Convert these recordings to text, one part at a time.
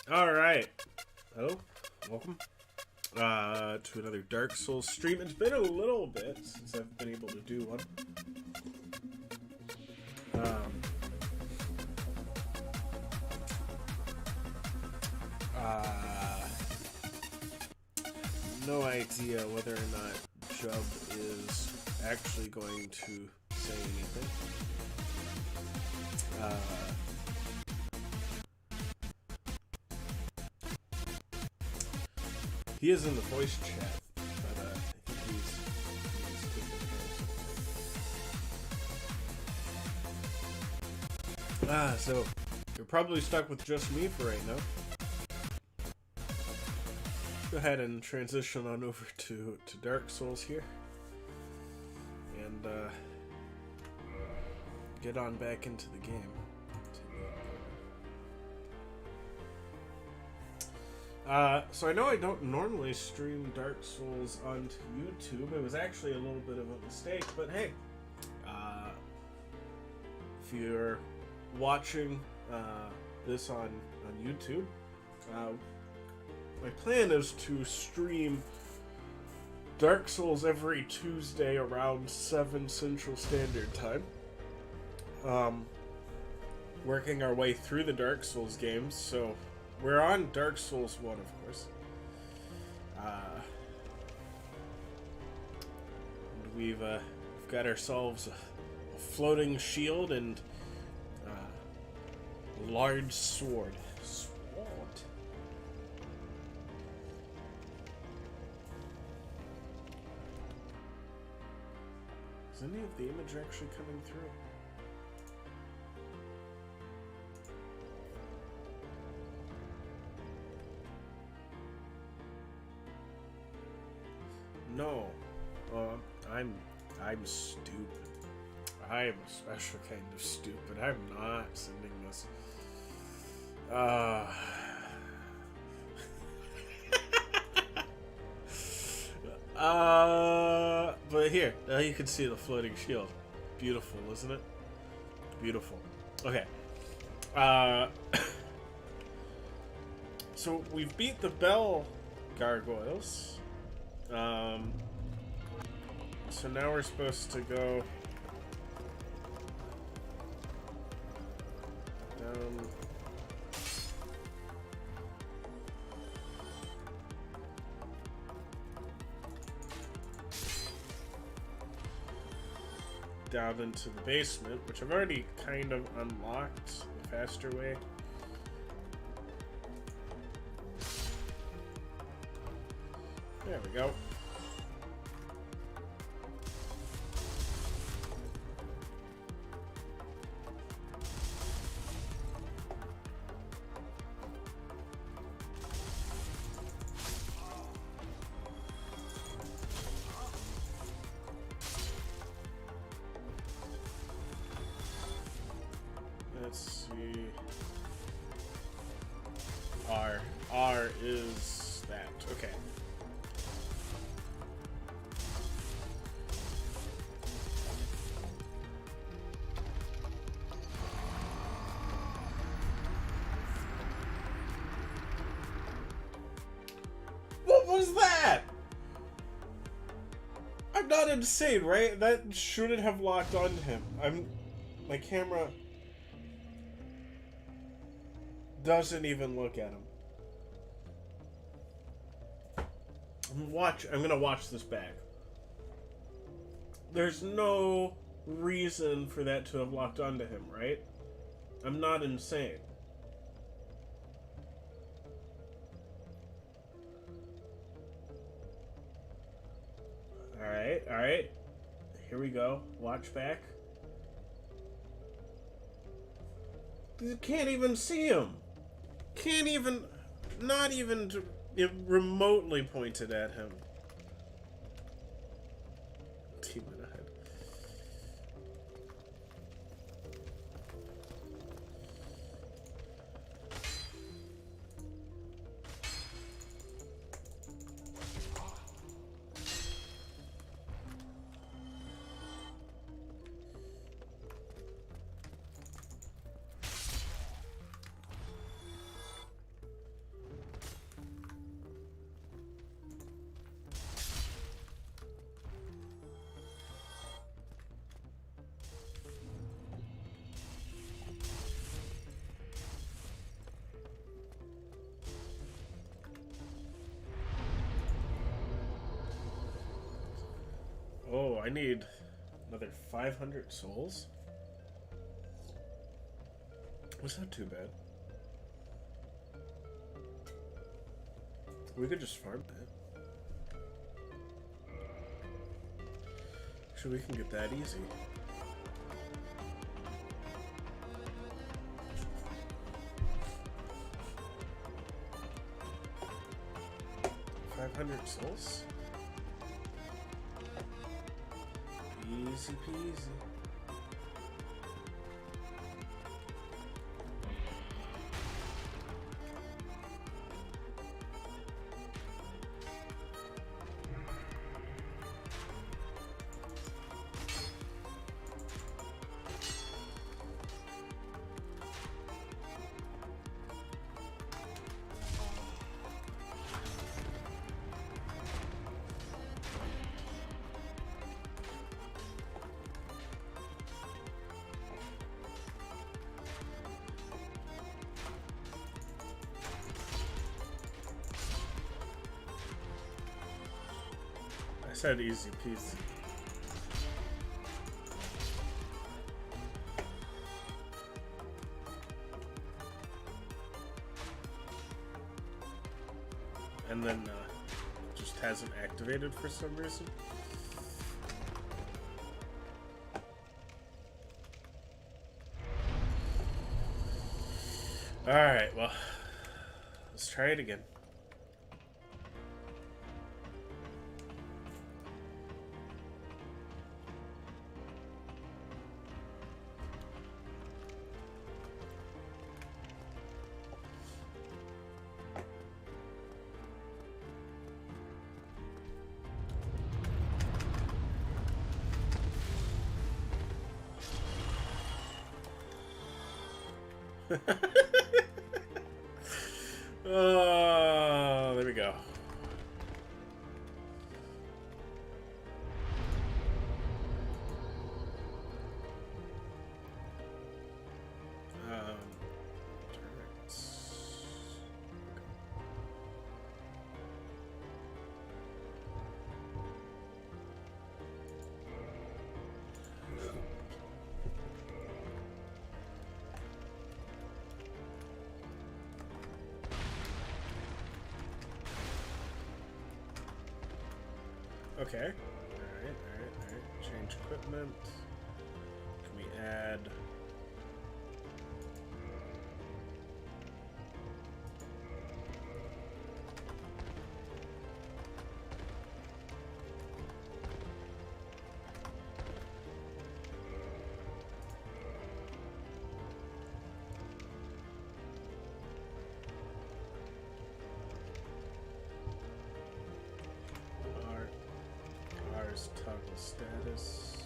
Alright. Hello. Welcome. To another Dark Souls stream. It's been a little bit since I've been able to do one. No idea whether or not Jub is actually going to say anything. He is in the voice chat, but I think he's taking care of something. So you're probably stuck with just me for right now. Go ahead and transition on over to Dark Souls here. And get on back into the game. So I know I don't normally stream Dark Souls onto YouTube. It was actually a little bit of a mistake, but hey, if you're watching this on YouTube, my plan is to stream Dark Souls every Tuesday around 7 Central Standard Time. Working our way through the Dark Souls games, so we're on Dark Souls 1, of course. And we've got ourselves a floating shield and a large sword. Is any of the image actually coming through? No, I'm stupid. I am a special kind of stupid. I'm not sending this. But here, now you can see the floating shield. Beautiful, isn't it? Beautiful. Okay. So we've beat the bell gargoyles. So now we're supposed to go down into the basement, which I've already kind of unlocked the faster way. There we go. Let's see. R is that. Okay. What was that? I'm not insane, right? That shouldn't have locked onto him. My camera doesn't even look at him. I'm gonna watch this back. There's no reason for that to have locked onto him, right? I'm not insane. Alright. Here we go. Watch back. You can't even see him. Can't even, not even remotely pointed at him. Demon ahead. Oh, I need another 500 souls? Was not too bad. We could just farm that. Sure, we can get that easy. $500 souls? Easy peasy. I said easy peasy. And then just hasn't activated for some reason. Alright, well, let's try it again. Oh, there we go. Turrets. Okay. Alright. Change equipment. Can we add... Toggle status.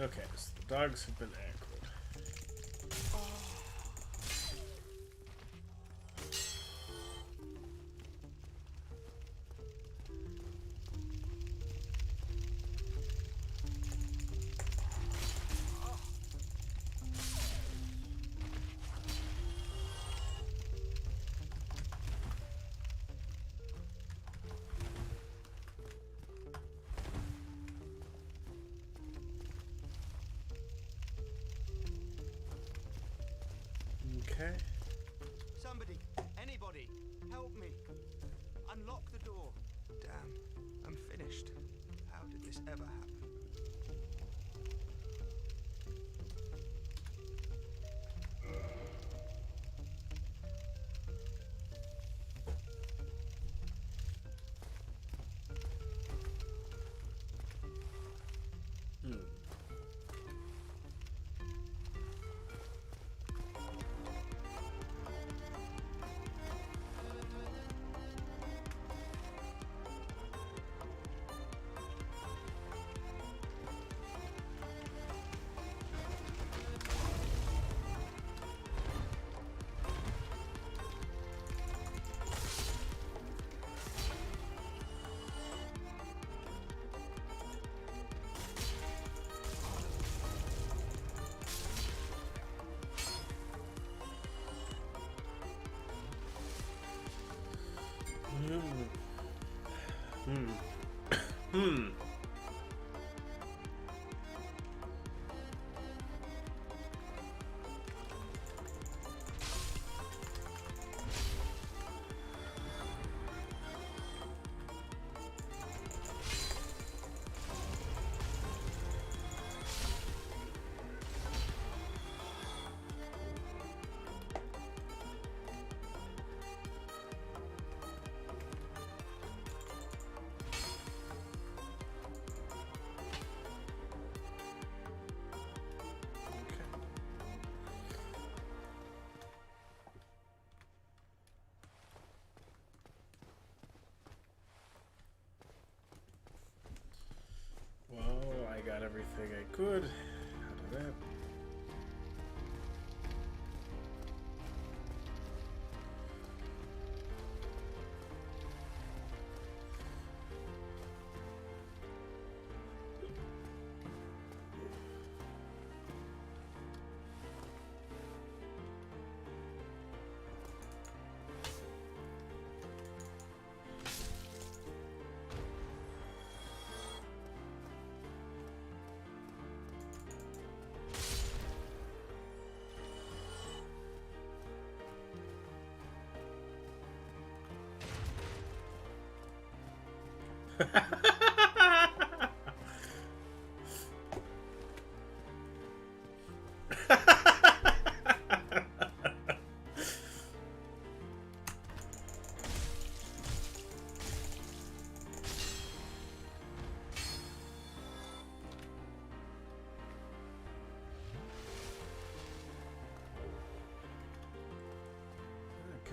Okay, so the dogs have been acquated. Okay. Somebody, anybody, help me. Unlock the door. Damn, I'm finished. How did this ever happen? Well, I got everything I could out of that.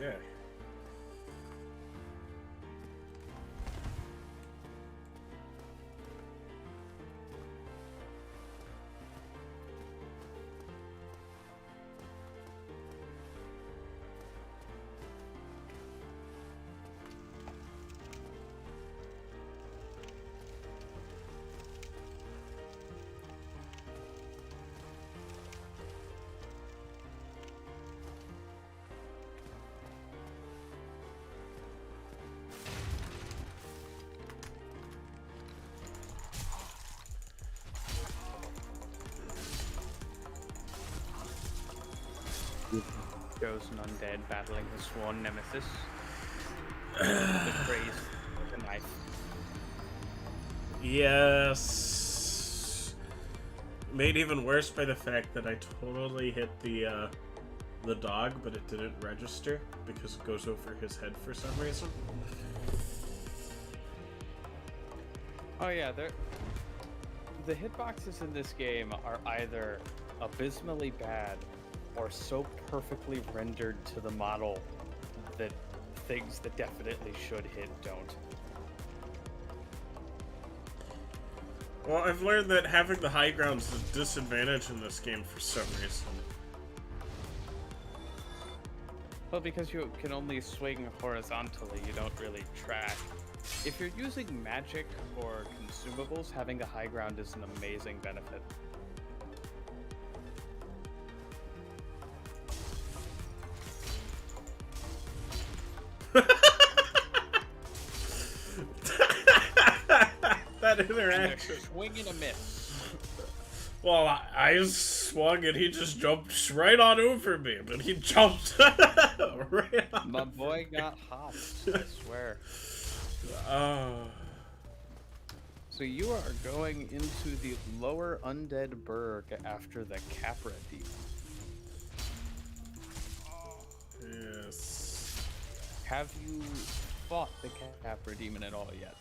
Okay. Chosen undead battling his sworn nemesis. The praise with a knife. Yes. Made even worse by the fact that I totally hit the dog, but it didn't register because it goes over his head for some reason. Oh yeah, the hitboxes in this game are either abysmally bad or so perfectly rendered to the model that things that definitely should hit don't. Well, I've learned that having the high ground is a disadvantage in this game for some reason. Well, because you can only swing horizontally, you don't really track. If you're using magic or consumables, having the high ground is an amazing benefit. That interaction. Swing and a miss. Well, I swung and he just jumped right on over me, but he jumped right on. My boy got hops, I swear. So you are going into the lower undead burg after the Capra demon. Yes. Have you fought the Capra demon at all yet?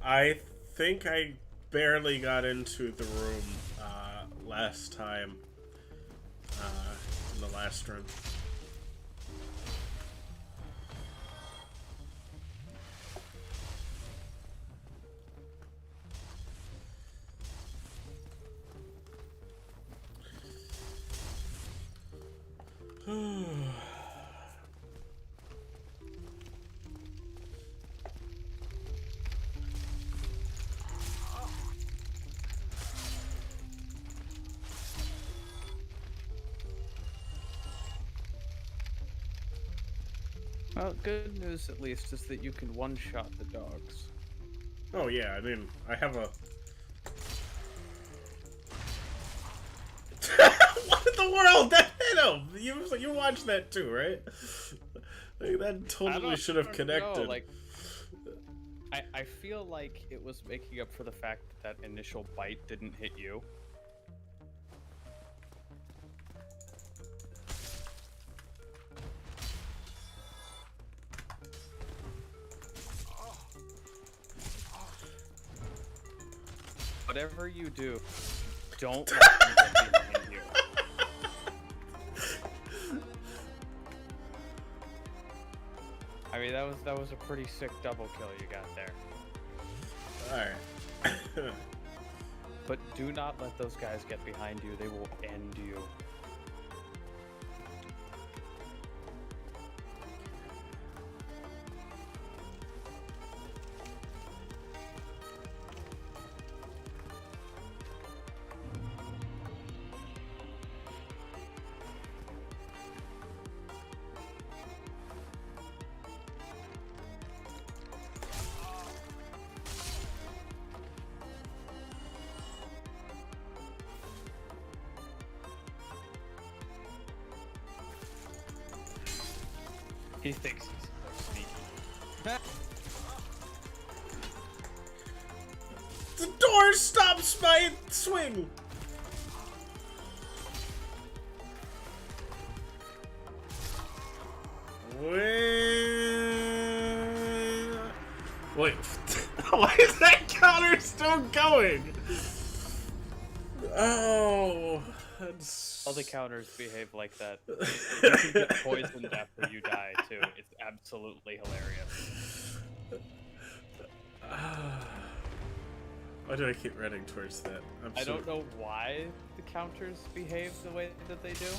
I think I barely got into the room last time, in the last run. Well, good news at least is that you can one-shot the dogs. Oh yeah, I mean, I have a... What in the world? That hit him! You watched that too, right? Like, that totally should have connected. No, like, I feel like it was making up for the fact that that initial bite didn't hit you. Whatever you do, don't let them get behind you. I mean, that was a pretty sick double kill you got there. Alright. But do not let those guys get behind you. They will end you. He thinks he's so sneaky. The door stops my swing! Wait, why is that counter still going? Oh, that's... All the counters behave like that. You can get poisoned after you die, too. It's absolutely hilarious. Why do I keep running towards that? I don't know why the counters behave the way that they do,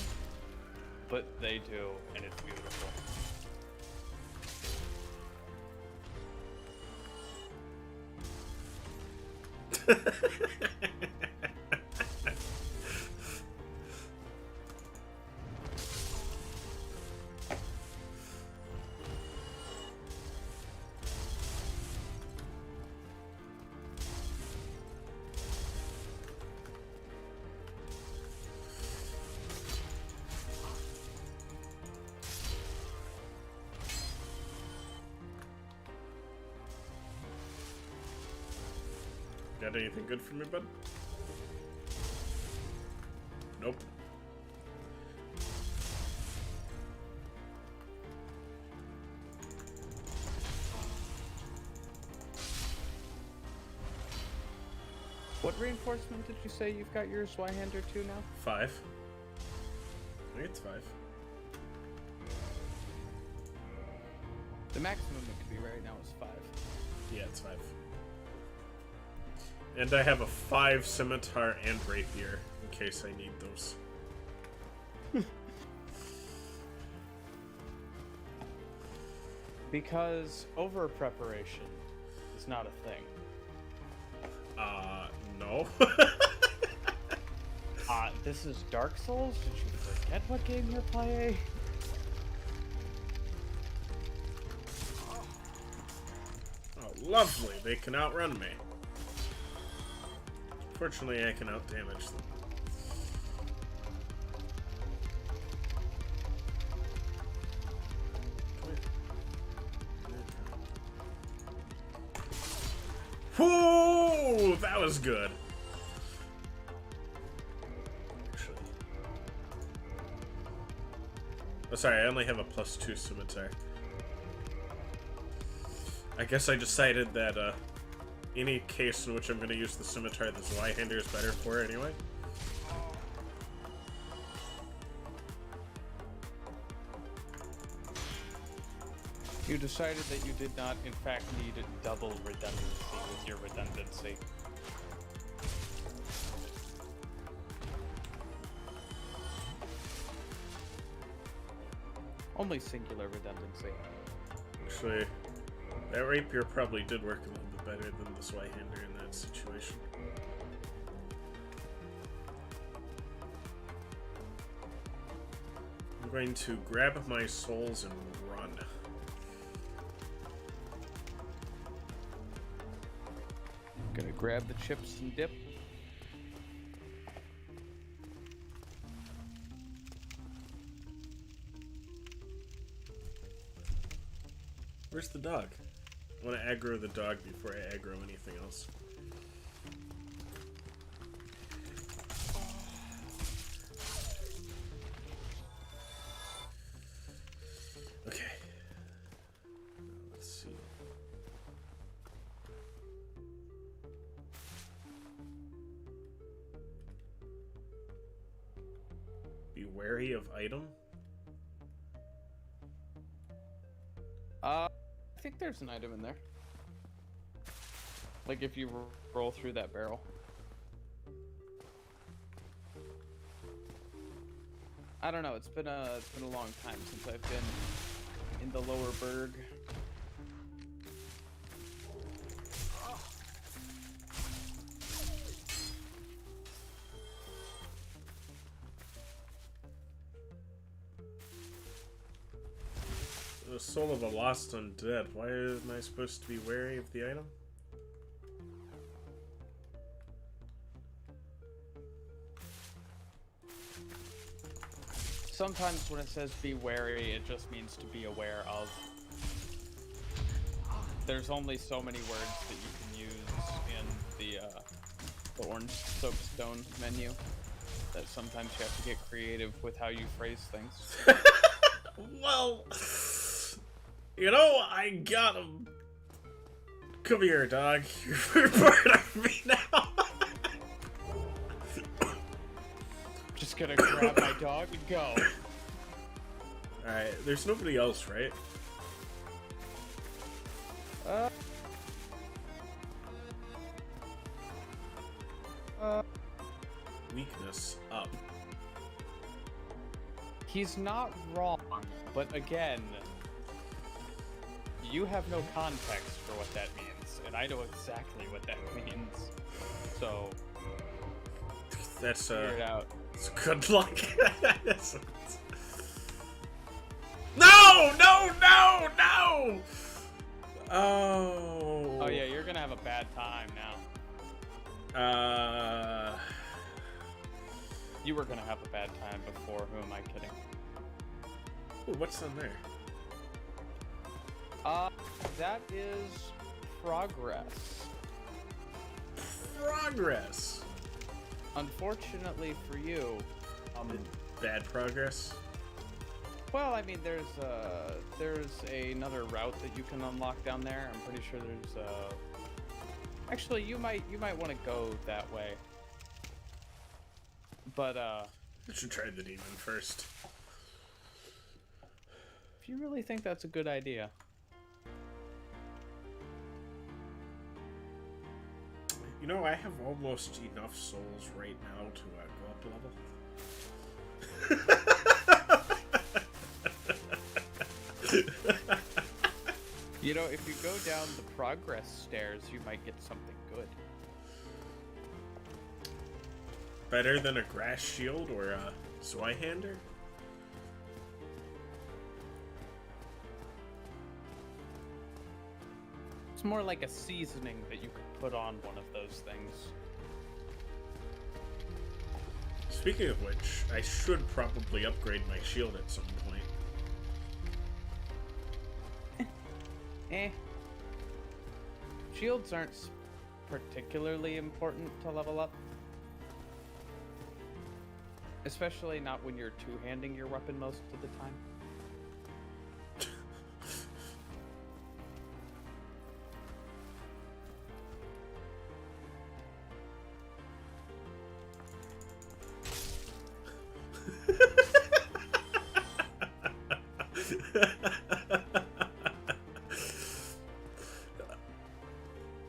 but they do, and it's beautiful. Got anything good for me, bud? Nope. What reinforcement did you say you've got your Zweihander to now? 5. I think it's 5. The maximum it could be right now is 5. Yeah, it's 5. And I have a 5 scimitar and rapier, in case I need those. Because over preparation is not a thing. No. This is Dark Souls? Did you forget what game you're playing? Oh, lovely. They can outrun me. Fortunately, I can outdamage them. Whoo! That was good. Actually. Oh, sorry, I only have a +2 scimitar. I guess I decided that, any case in which I'm going to use the scimitar, the Zweihander is better for it anyway. You decided that you did not, in fact, need double redundancy with your redundancy. Only singular redundancy. Actually, that rapier probably did work a little bit better than the Zweihander in that situation. I'm going to grab my souls and run. Gonna grab the chips and dip. Where's the dog? I want to aggro the dog before I aggro anything else. Okay. Let's see. Be wary of item. I think there's an item in there. Like if you roll through that barrel. I don't know. It's been a long time since I've been in the lower berg. The soul of a lost undead. Why am I supposed to be wary of the item? Sometimes when it says be wary, it just means to be aware of. There's only so many words that you can use in the orange soapstone menu that sometimes you have to get creative with how you phrase things. Well, you know, I got him. Come here, dog. You're part of me now. Just gonna grab my dog and go. Alright, there's nobody else, right? Weakness up. He's not wrong, but again, you have no context for what that means, and I know exactly what that means. So, That's figure it out. it's good luck. No! No! No! No! Oh. Oh yeah, you're gonna have a bad time now. You were gonna have a bad time before. Who am I kidding? Ooh, what's on there? That is progress. Progress. Unfortunately for you, Bad progress. well, I mean, there's another route that you can unlock down there. I'm pretty sure there's actually you might want to go that way. But I should try the demon first. if you really think that's a good idea. You know, I have almost enough souls right now to go up level. You know, if you go down the progress stairs, you might get something good. Better than a grass shield or a Zweihander? It's more like a seasoning that you could put on one of those things. Speaking of which, I should probably upgrade my shield at some point. Shields aren't particularly important to level up. Especially not when you're two-handing your weapon most of the time.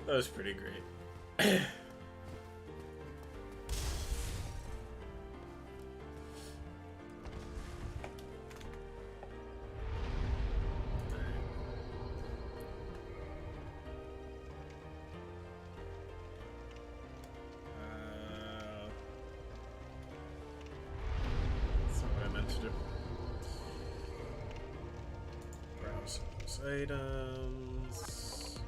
That was pretty great. That's not what I meant to do. Browse those items.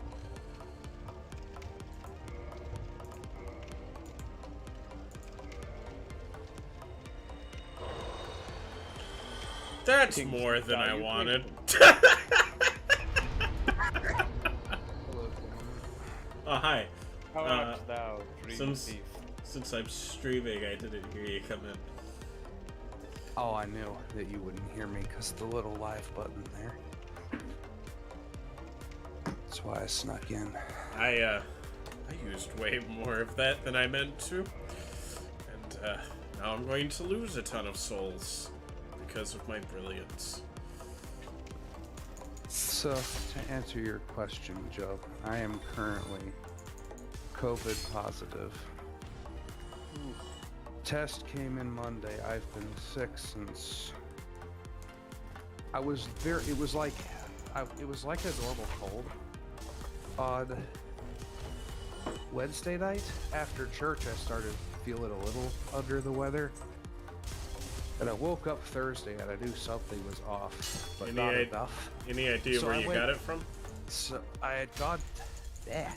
That's more than I wanted. Oh, hi. How art thou, dream thief? Since I'm streaming, I didn't hear you come in. Oh, I knew that you wouldn't hear me because the little live button there. That's why I snuck in. I used way more of that than I meant to. And, now I'm going to lose a ton of souls because of my brilliance. So, to answer your question, Joe, I am currently COVID positive. Test came in Monday. I've been sick since it was like a normal cold. On Wednesday night after church, I started feeling a little under the weather. And I woke up Thursday and I knew something was off, but not enough. Any idea where you got it from? So I had gone bad.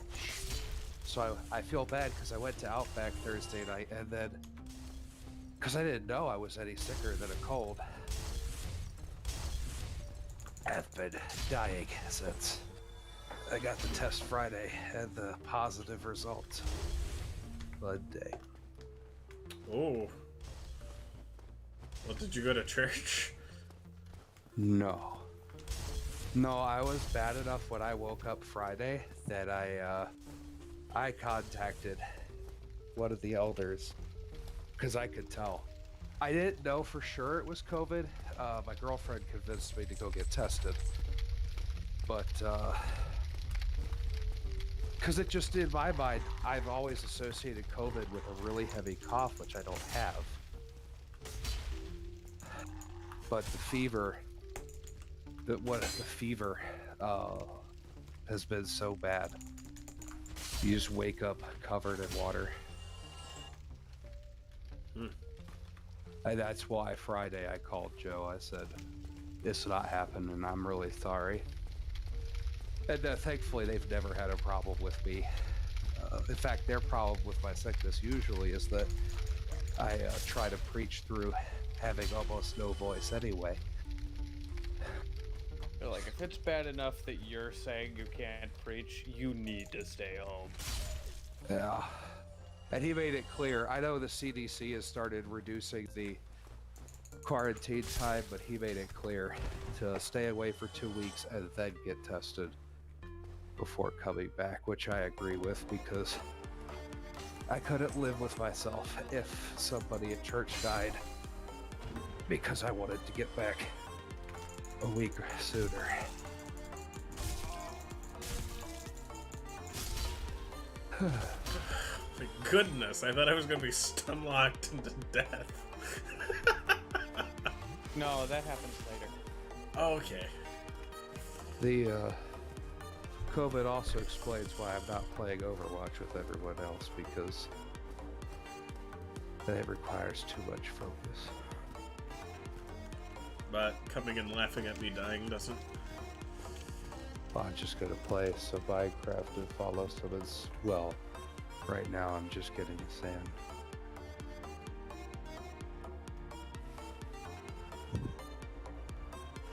So I feel bad because I went to Outback Thursday night and then, because I didn't know I was any sicker than a cold. I've been dying since I got the test Friday and the positive result Monday. Oh. Well, did you go to church? No, I was bad enough when I woke up Friday that I contacted one of the elders because I could tell. I didn't know for sure it was COVID. My girlfriend convinced me to go get tested, but because it just in my mind, I've always associated COVID with a really heavy cough, which I don't have. But the fever, has been so bad. You just wake up covered in water. And that's why Friday I called Joe. I said, it's not happening. I'm really sorry. And thankfully they've never had a problem with me. In fact, their problem with my sickness usually is that I try to preach through having almost no voice anyway. They're like, if it's bad enough that you're saying you can't preach, you need to stay home. Yeah. And he made it clear. I know the CDC has started reducing the quarantine time, but he made it clear to stay away for 2 weeks and then get tested before coming back, which I agree with because I couldn't live with myself if somebody at church died because I wanted to get back a week sooner. Thank goodness, I thought I was gonna be stun locked into death. No, that happens later. Okay. The COVID also explains why I'm not playing Overwatch with everyone else, because it requires too much focus. But coming and laughing at me dying doesn't. Well, I'm just gonna play some MineCraft and follow some of its. Well, right now I'm just getting sand.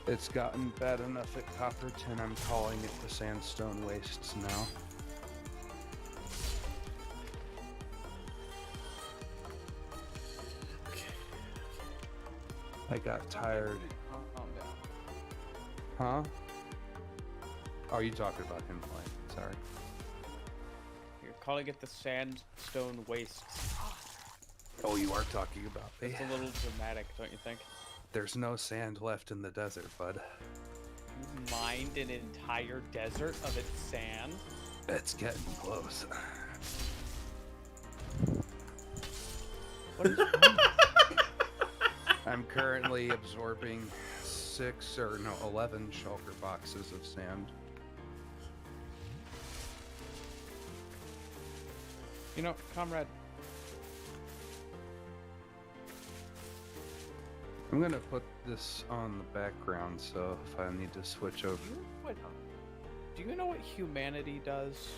It's gotten bad enough at Copperton, I'm calling it the Sandstone Wastes now. Okay. I got tired. Calm down. Huh? Oh, are you talking about him playing? Sorry. You're calling it the Sandstone Wastes. Oh, you are talking about me. It's a little dramatic, don't you think? There's no sand left in the desert, bud. You mined an entire desert of its sand? It's getting close. What is wrong? I'm currently absorbing 11 shulker boxes of sand. You know, comrade, I'm gonna put this on the background, so if I need to switch over. do you know what humanity does?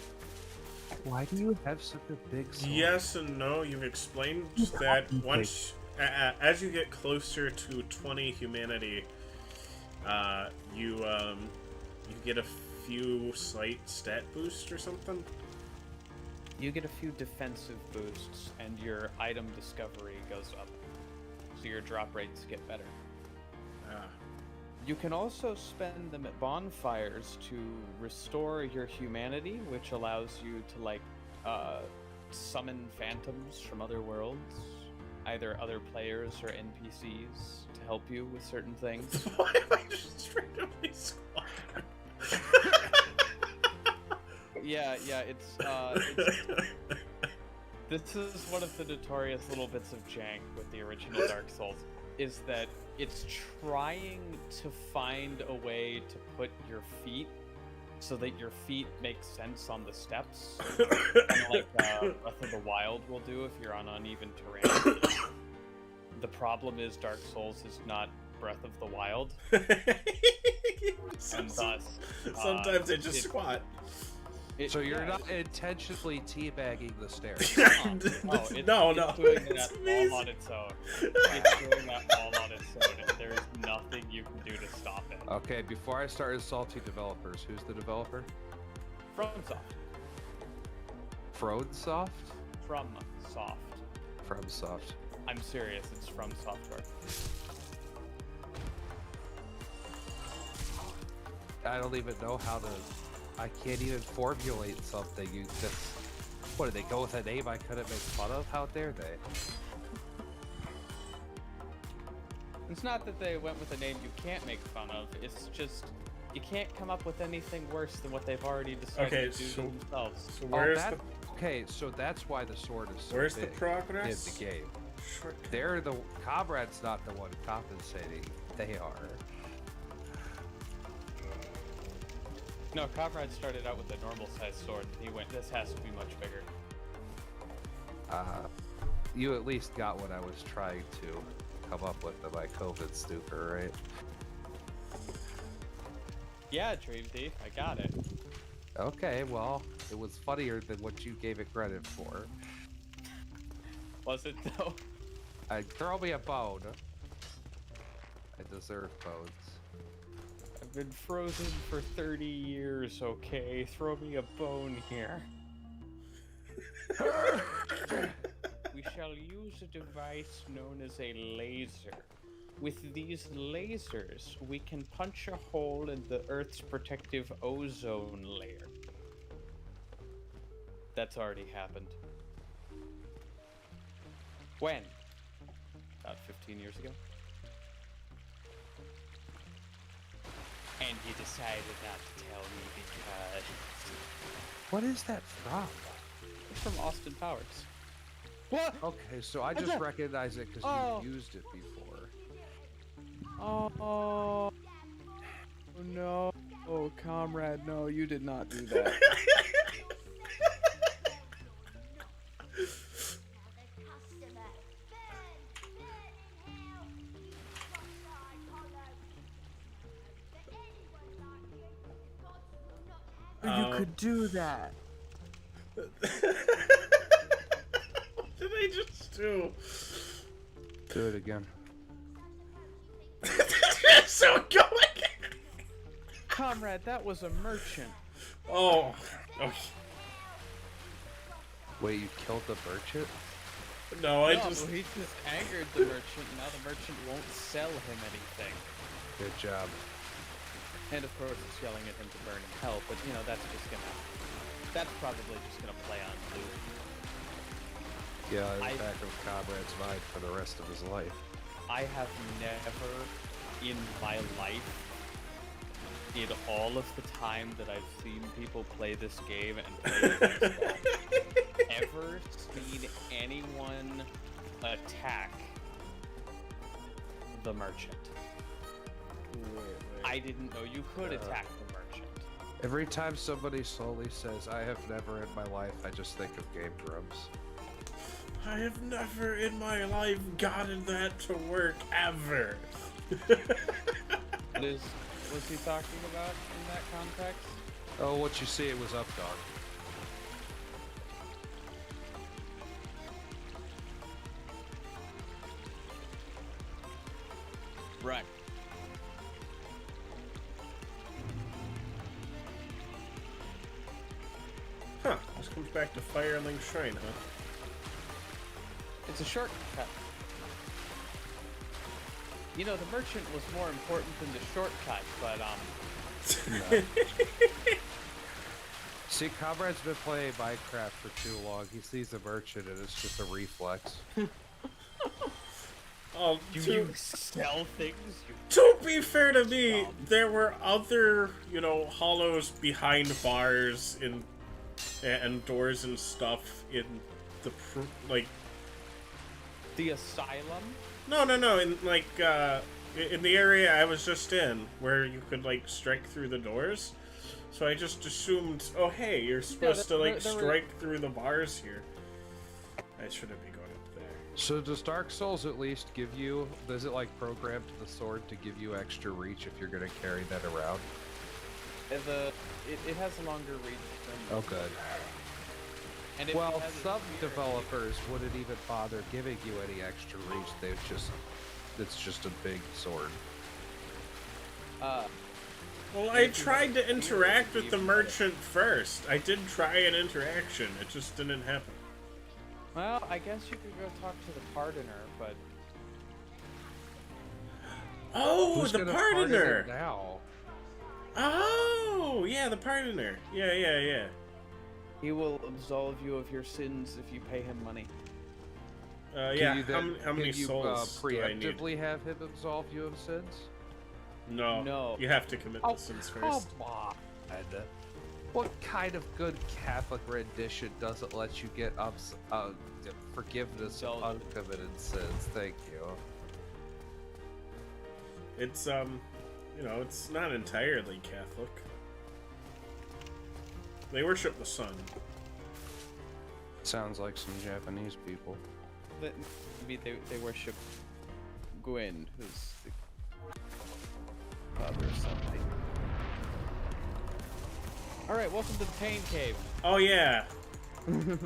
Why do you have such a big sword? Yes and no. You've explained that once, as you get closer to 20 humanity, you get a few slight stat boosts or something. You get a few defensive boosts, and your item discovery goes up. So your drop rates get better. You can also spend them at bonfires to restore your humanity, which allows you to, like, summon phantoms from other worlds, either other players or NPCs, to help you with certain things. Why am I just randomly squatting? Yeah, it's this is one of the notorious little bits of jank with the original Dark Souls, is that it's trying to find a way to put your feet so that your feet make sense on the steps, kind of like Breath of the Wild will do if you're on uneven terrain. The problem is Dark Souls is not Breath of the Wild, and thus Sometimes I just squat. So you're not intentionally teabagging the stairs. No, it's doing that all on its own. It's doing that all on its own, and there is nothing you can do to stop it. Okay, before I start insulting developers, who's the developer? FromSoft. FrodeSoft? FromSoft. FromSoft. I'm serious, it's From Software. I don't even know how to. I can't even formulate something. What did they go with a name I couldn't make fun of? How dare they? It's not that they went with a name you can't make fun of, it's just you can't come up with anything worse than what they've already decided to do themselves. So where's Okay, so that's why the sword is so where's big the progress in the game. Sure. They're the comrade's not the one compensating. They are. No, Comrade started out with a normal sized sword, and he went, this has to be much bigger. You at least got what I was trying to come up with in my COVID stupor, right? Yeah, Dream Thief, I got it. Okay, well, it was funnier than what you gave it credit for. Was it though? Throw me a bone. I deserve bones. I've been frozen for 30 years, okay? Throw me a bone here. We shall use a device known as a laser. With these lasers, we can punch a hole in the Earth's protective ozone layer. That's already happened. When? About 15 years ago. And you decided not to tell me because... What is that from? It's from Austin Powers. What? Okay, so I just recognize it because you used it before. Oh no. Oh, comrade, no, you did not do that. You could do that. What did I just do? Do it again. So going. Comrade, that was a merchant. Oh. Okay. Wait, you killed the merchant? No, I No, just. he just angered the merchant, and now the merchant won't sell him anything. Good job. And of course, it's yelling at him to burn in hell, but you know, that's probably just gonna play on loop. Yeah, in the back of Comrade's mind for the rest of his life. I have never in my life, in all of the time that I've seen people play this game and play it themselves, ever seen anyone attack the merchant. I didn't know you could attack the merchant. Every time somebody slowly says, I have never in my life, I just think of Game Grumps. I have never in my life gotten that to work ever. What was he talking about in that context? Oh, what you see, it was up, dog. Right. Huh. This comes back to Firelink Shrine, huh? It's a shortcut. You know, the merchant was more important than the shortcut, but See, Comrade's been playing MineCraft for too long. He sees the merchant and it's just a reflex. Oh, you sell things? To be fair to me, there were other, hollows behind bars and doors and stuff in the The asylum? No, in in the area I was just in, where you could strike through the doors. So I just assumed, oh hey, you're supposed to strike through the bars here. I shouldn't be going up there. So does Dark Souls at least give you, does it program to the sword to give you extra reach if you're going to carry that around? It has a longer reach than... Oh, good. And well, some developers wouldn't even bother giving you any extra reach. It's just a big sword. Well, I tried to interact with the merchant first. I did try an interaction. It just didn't happen. Well, I guess you could go talk to the pardoner, but... Oh, Who's the pardoner! Now? Oh, yeah, the pardoner. Yeah. He will absolve you of your sins if you pay him money. Yeah, how many souls do I need? Preemptively have him absolve you of sins? No. You have to commit the sins first. Come on. What kind of good Catholic rendition doesn't let you get forgiveness of uncommitted sins? Thank you. It's it's not entirely Catholic. They worship the sun. Sounds like some Japanese people. Maybe they worship Gwyn, who's the father or something. Alright, welcome to the Pain Cave. Oh, yeah. Did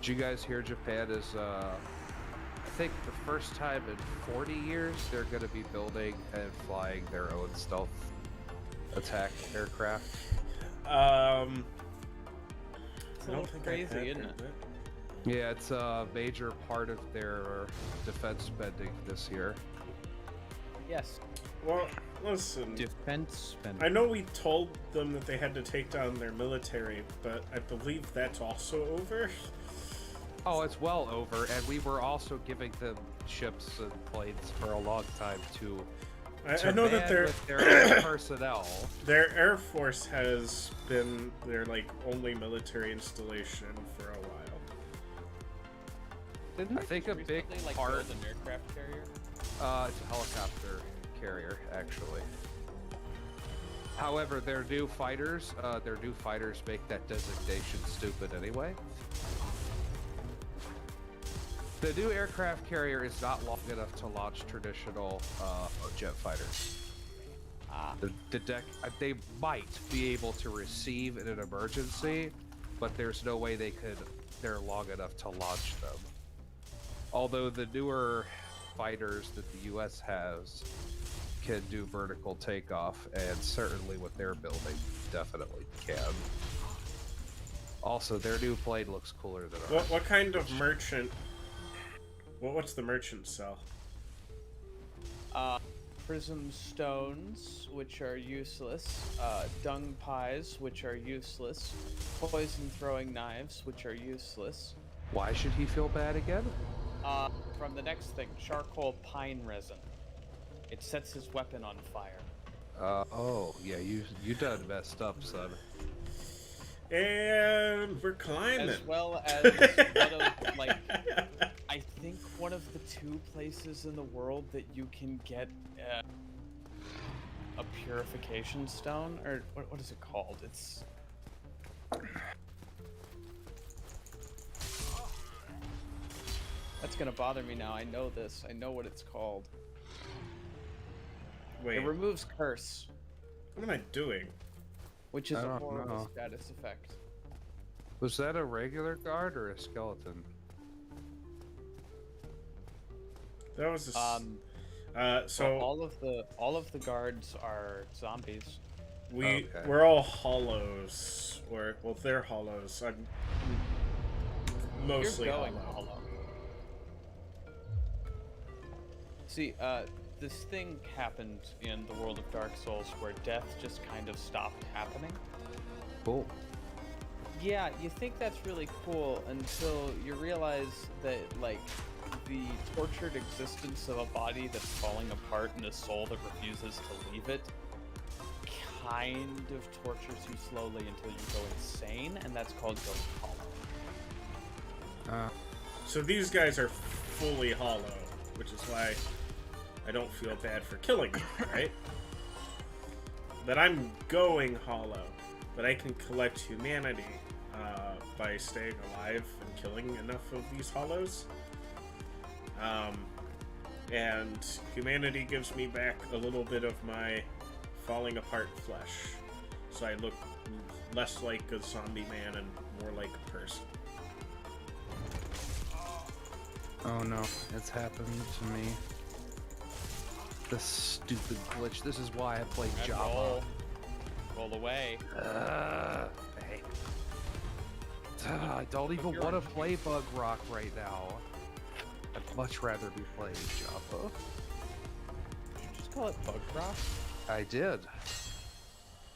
you guys hear Japan is, I think the first time in 40 years, they're going to be building and flying their own stealth attack aircraft? It's a little crazy, isn't it? Yeah, it's a major part of their defense spending this year. Yes. Well, listen. Defense spending. I know we told them that they had to take down their military, but I believe that's also over. Oh, it's well over, and we were also giving them ships and planes for a long time, too. I know that their own personnel. their Air Force has been their like only military installation for a while. Didn't I think a big recently, like, part- build an aircraft carrier? It's a helicopter carrier, actually. However, their new fighters make that designation stupid anyway. The new aircraft carrier is not long enough to launch traditional jet fighters. The deck, they might be able to receive in an emergency, but there's no way they're long enough to launch them. Although the newer fighters that the US has can do vertical takeoff, and certainly what they're building definitely can. Also, their new plane looks cooler than ours. What kind of merchant? What's the merchant sell? Prism stones, which are useless. Dung pies, which are useless. Poison throwing knives, which are useless. Why should he feel bad again? From the next thing, charcoal pine resin. It sets his weapon on fire. Oh, yeah, you done messed up, son. And we're climbing. As well as one of, like, I think one of the 2 places in the world that you can get a purification stone, or what is it called? It's that's gonna bother me now. I know this. I know what it's called. Wait, It removes curse, what am I doing? which is I a don't horrible know. status effect. Was that a regular guard or a skeleton? That was a so all of the guards are zombies. we're all hollows, or well, they're hollows. I'm mostly You're going hollow. hollow. See, this thing happened in the world of Dark Souls where death just kind of stopped happening. Cool. Yeah, you think that's really cool until you realize that, like, the tortured existence of a body that's falling apart and a soul that refuses to leave it kind of tortures you slowly until you go insane, and that's called going hollow. So these guys are fully hollow, which is why I don't feel bad for killing them, right? That I'm going hollow, but I can collect humanity by staying alive and killing enough of these hollows. And humanity gives me back a little bit of my falling apart flesh, so I look less like a zombie man and more like a person. Oh no, it's happened to me. This stupid glitch. This is why I play And Java. roll away. Hey. I don't even want to play Bug Rock right now. I'd much rather be playing Java. Did you just call it bug rock? I did.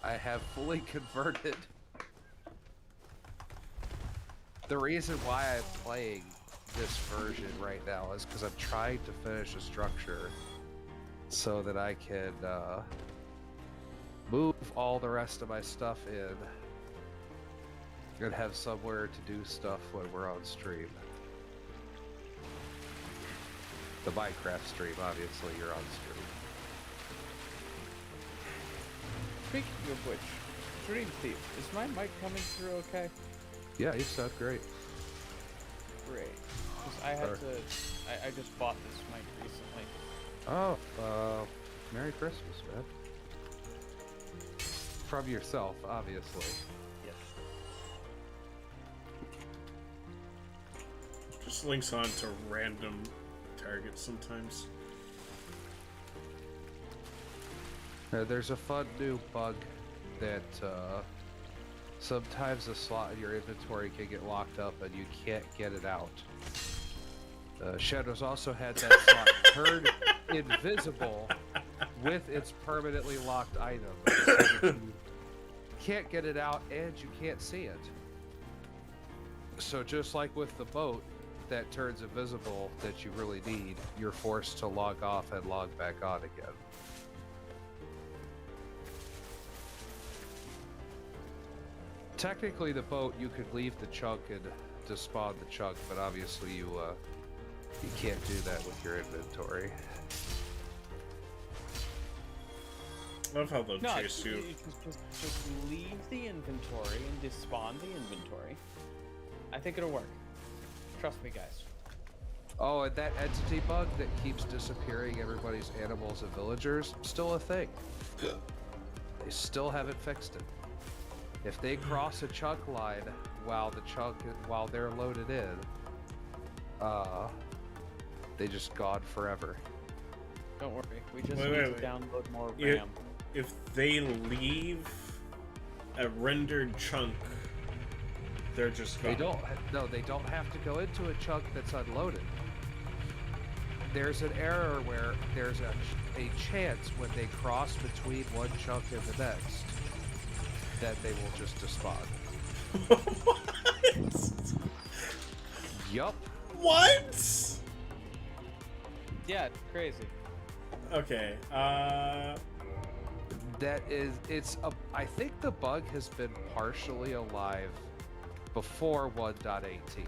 I have fully converted. The reason why I'm playing this version right now is because I'm trying to finish a structure so that I can move all the rest of my stuff in and have somewhere to do stuff when we're on stream. The MineCraft stream, obviously, you're on stream. Speaking of which, Dream Thief, is my mic coming through okay? Yeah, you sound great. Great. Because I had to, I just bought this mic recently. Oh, Merry Christmas, man. From yourself, obviously. Yes. Just links on to random targets sometimes. There's a fun new bug that sometimes a slot in your inventory can get locked up and you can't get it out. Shadows also had that slot turned invisible with its permanently locked item. So that you can't get it out and you can't see it. So just like with the boat that turns invisible that you really need, you're forced to log off and log back on again. Technically, the boat, you could leave the chunk and just spawn the chunk, but obviously you can't do that with your inventory. Love how they'll No, chase you. just leave the inventory and despawn the inventory. I think it'll work. Trust me, guys. Oh, and that entity bug that keeps disappearing everybody's animals and villagers, still a thing. They still haven't fixed it. If they cross a chunk line while they're loaded in, they just gone forever. Don't worry. We just Wait, need wait. to download more Yeah. RAM. If they leave a rendered chunk, they're just gone. They don't have to go into a chunk that's unloaded. There's an error where there's a chance when they cross between one chunk and the next that they will just despawn. What? Yup. What? Yeah, it's crazy. Okay. I think the bug has been partially alive before 1.18.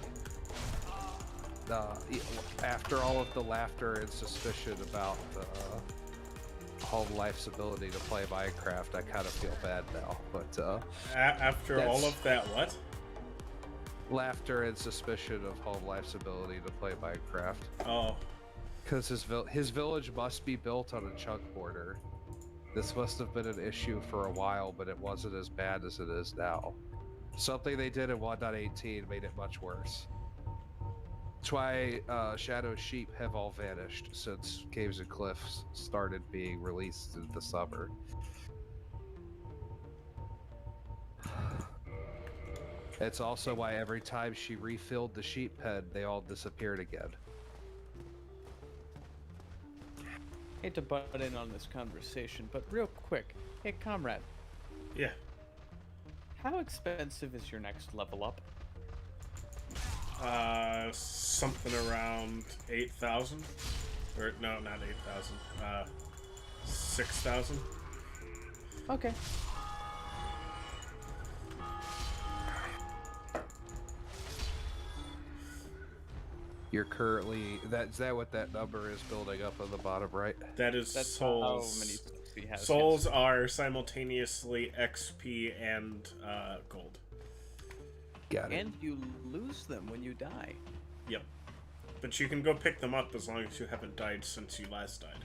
After all of the laughter and suspicion about Home Life's ability to play Minecraft, I kind of feel bad now. But After all of that, what? laughter and suspicion of Home Life's ability to play Minecraft. Oh. Because his village must be built on a chunk border. This must have been an issue for a while, but it wasn't as bad as it is now. Something they did in 1.18 made it much worse. That's why Shadow Sheep have all vanished since Caves and Cliffs started being released in the summer. It's also why every time she refilled the sheep pen, they all disappeared again. Hate to butt in on this conversation, but real quick. Hey, comrade. Yeah. How expensive is your next level up? Something around 8,000. Or no, not 8,000. 6,000. Okay. You're currently is that what that number is building up on the bottom right? That is That's souls. how many he has. Souls are simultaneously XP and gold. Got it. And you lose them when you die. Yep. But you can go pick them up as long as you haven't died since you last died.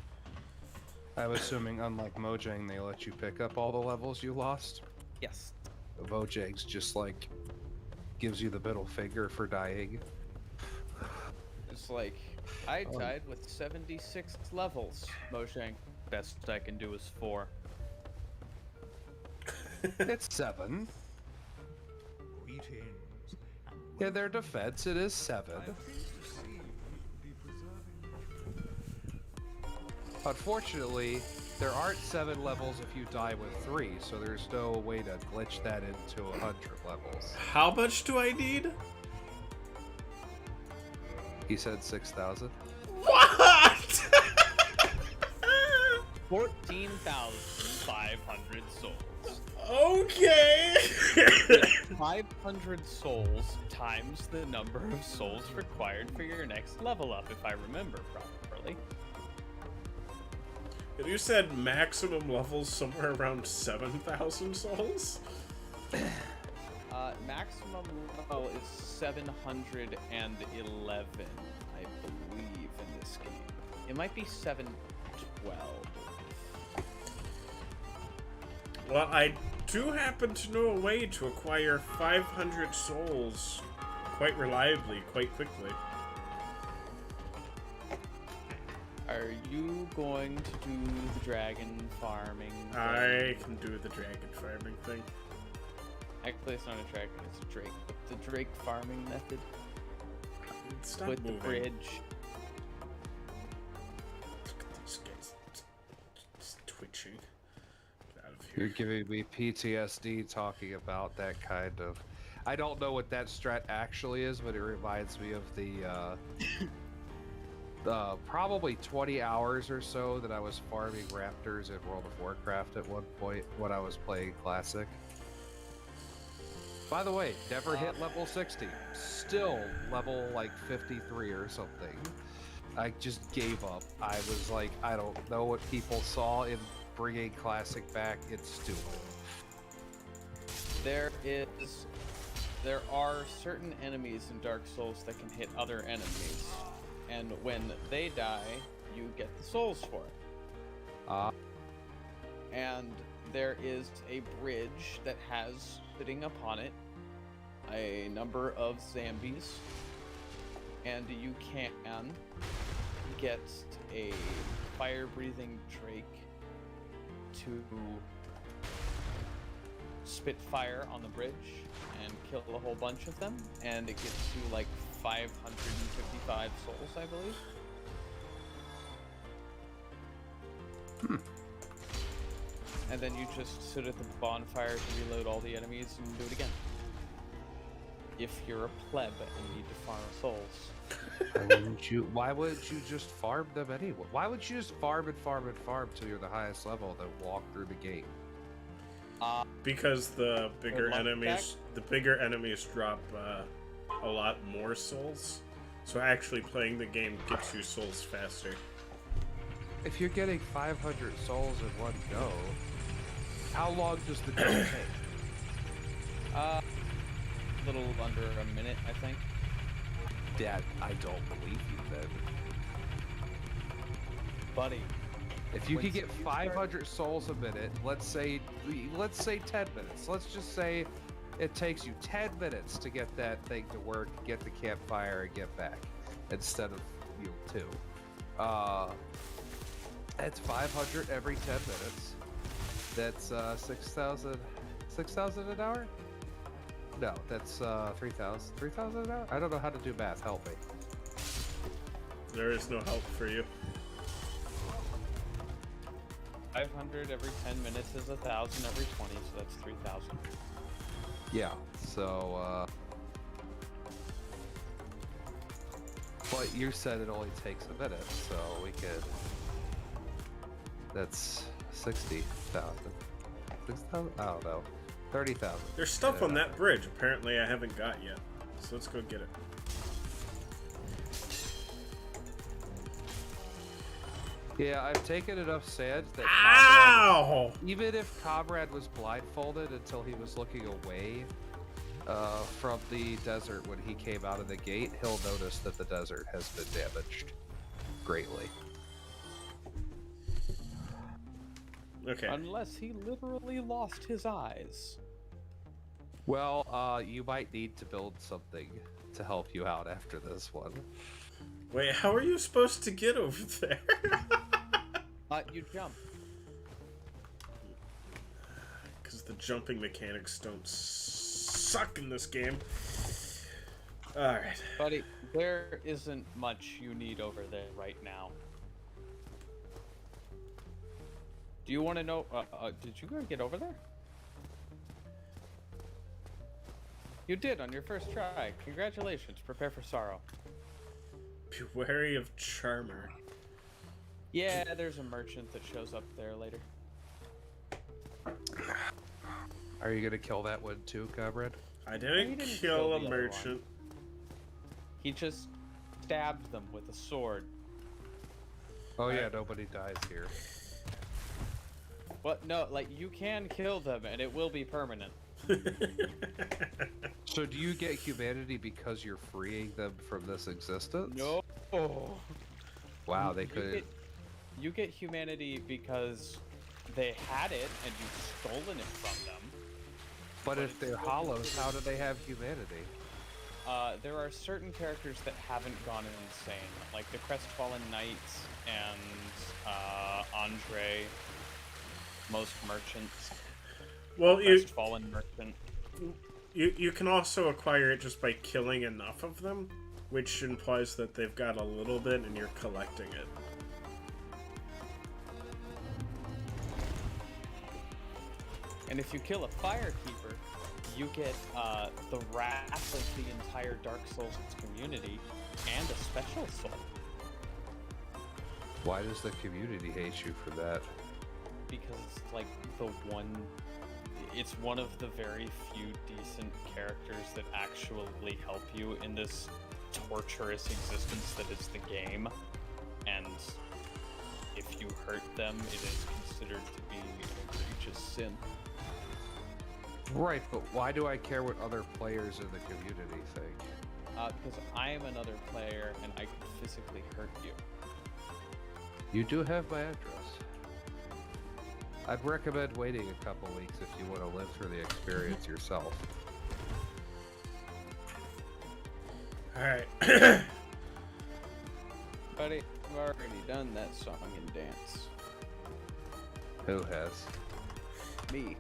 I'm assuming, unlike Mojang, they let you pick up all the levels you lost. Yes. Mojang's just like gives you the middle finger for dying. It's like, I died with 76 levels. Mojang, best I can do is 4. It's 7. In their defense, it is 7. Unfortunately, there aren't 7 levels if you die with 3, so there's no way to glitch that into 100 levels. How much do I need? He said 6,000. What? 14,500 souls. Okay. 500 souls times the number of souls required for your next level up, if I remember properly. And you said maximum levels somewhere around 7,000 souls? Maximum level is 711, I believe, in this game. It might be 712. Well, I do happen to know a way to acquire 500 souls quite reliably, quite quickly. Are you going to do the dragon farming thing? I can do the dragon farming thing. Actually, it's not a dragon, it's a drake. The drake farming method Stop with moving. the bridge. Look at these guys. Just twitching. Get out of You're here. giving me PTSD talking about that kind of... I don't know what that strat actually is, but it reminds me of the probably 20 hours or so that I was farming raptors in World of Warcraft at one point when I was playing Classic. By the way, never hit level 60. Still level like 53 or something. I just gave up. I was like, I don't know what people saw in bringing Classic back. It's stupid. There are certain enemies in Dark Souls that can hit other enemies, and when they die, you get the souls for it. And there is a bridge that has sitting upon it a number of zombies, and you can get a fire-breathing drake to spit fire on the bridge and kill a whole bunch of them, and it gets you like 555 souls, I believe. And then you just sit at the bonfire to reload all the enemies and do it again. If you're a pleb and need to farm souls. Why wouldn't you just farm them anyway? Why would you just farm and farm and farm till you're the highest level, then walk through the gate? Because the bigger enemies drop a lot more souls. So actually playing the game gets you souls faster. If you're getting 500 souls in one go, how long does the jump take? A little under a minute, I think. Dad, I don't believe you then. Buddy. If you could get 500 souls a minute, let's say 10 minutes. Let's just say it takes you 10 minutes to get that thing to work, get the campfire, and get back, instead of 2. That's 500 every 10 minutes. That's 6,000 an hour? No, that's 3,000. 3,000 an hour? I don't know how to do math. Help me. There is no help for you. 500 every 10 minutes is 1,000 every 20, so that's 3,000. Yeah, so, but you said it only takes a minute, so we could, that's 60,000. 6,000? I don't know. 30,000. There's stuff on that bridge apparently I haven't got yet. So let's go get it. Yeah, I've taken enough sand that Ow! even if Comrade was blindfolded until he was looking away from the desert when he came out of the gate, he'll notice that the desert has been damaged greatly. Okay. Unless he literally lost his eyes. Well, you might need to build something to help you out after this one. Wait, how are you supposed to get over there? You jump. Because the jumping mechanics don't suck in this game. Alright. Buddy, there isn't much you need over there right now. Do you want to know, did you get over there? You did on your first try. Congratulations. Prepare for sorrow. Be wary of Charmer. Yeah, there's a merchant that shows up there later. Are you gonna kill that one too, Comrade? I didn't kill a merchant. He just stabbed them with a sword. Oh yeah, nobody dies here. But no, like, you can kill them and it will be permanent. So do you get humanity because you're freeing them from this existence? No. Wow, they could. You get humanity because they had it and you've stolen it from them. But if they're hollows, how do they have humanity? There are certain characters that haven't gone insane, like the Crestfallen Knights and Andre, most merchants. Well, Crestfallen merchant. You can also acquire it just by killing enough of them, which implies that they've got a little bit and you're collecting it. And if you kill a firekeeper, you get the wrath of the entire Dark Souls community and a special soul. Why does the community hate you for that? Because it's like the one... it's one of the very few decent characters that actually help you in this torturous existence that is the game. And if you hurt them, it is considered to be an egregious sin. Right, but why do I care what other players in the community think? Because I am another player and I can physically hurt you. You do have my address. I'd recommend waiting a couple weeks if you want to live through the experience yourself. Alright. Buddy, I've already done that song and dance. Who has? Me.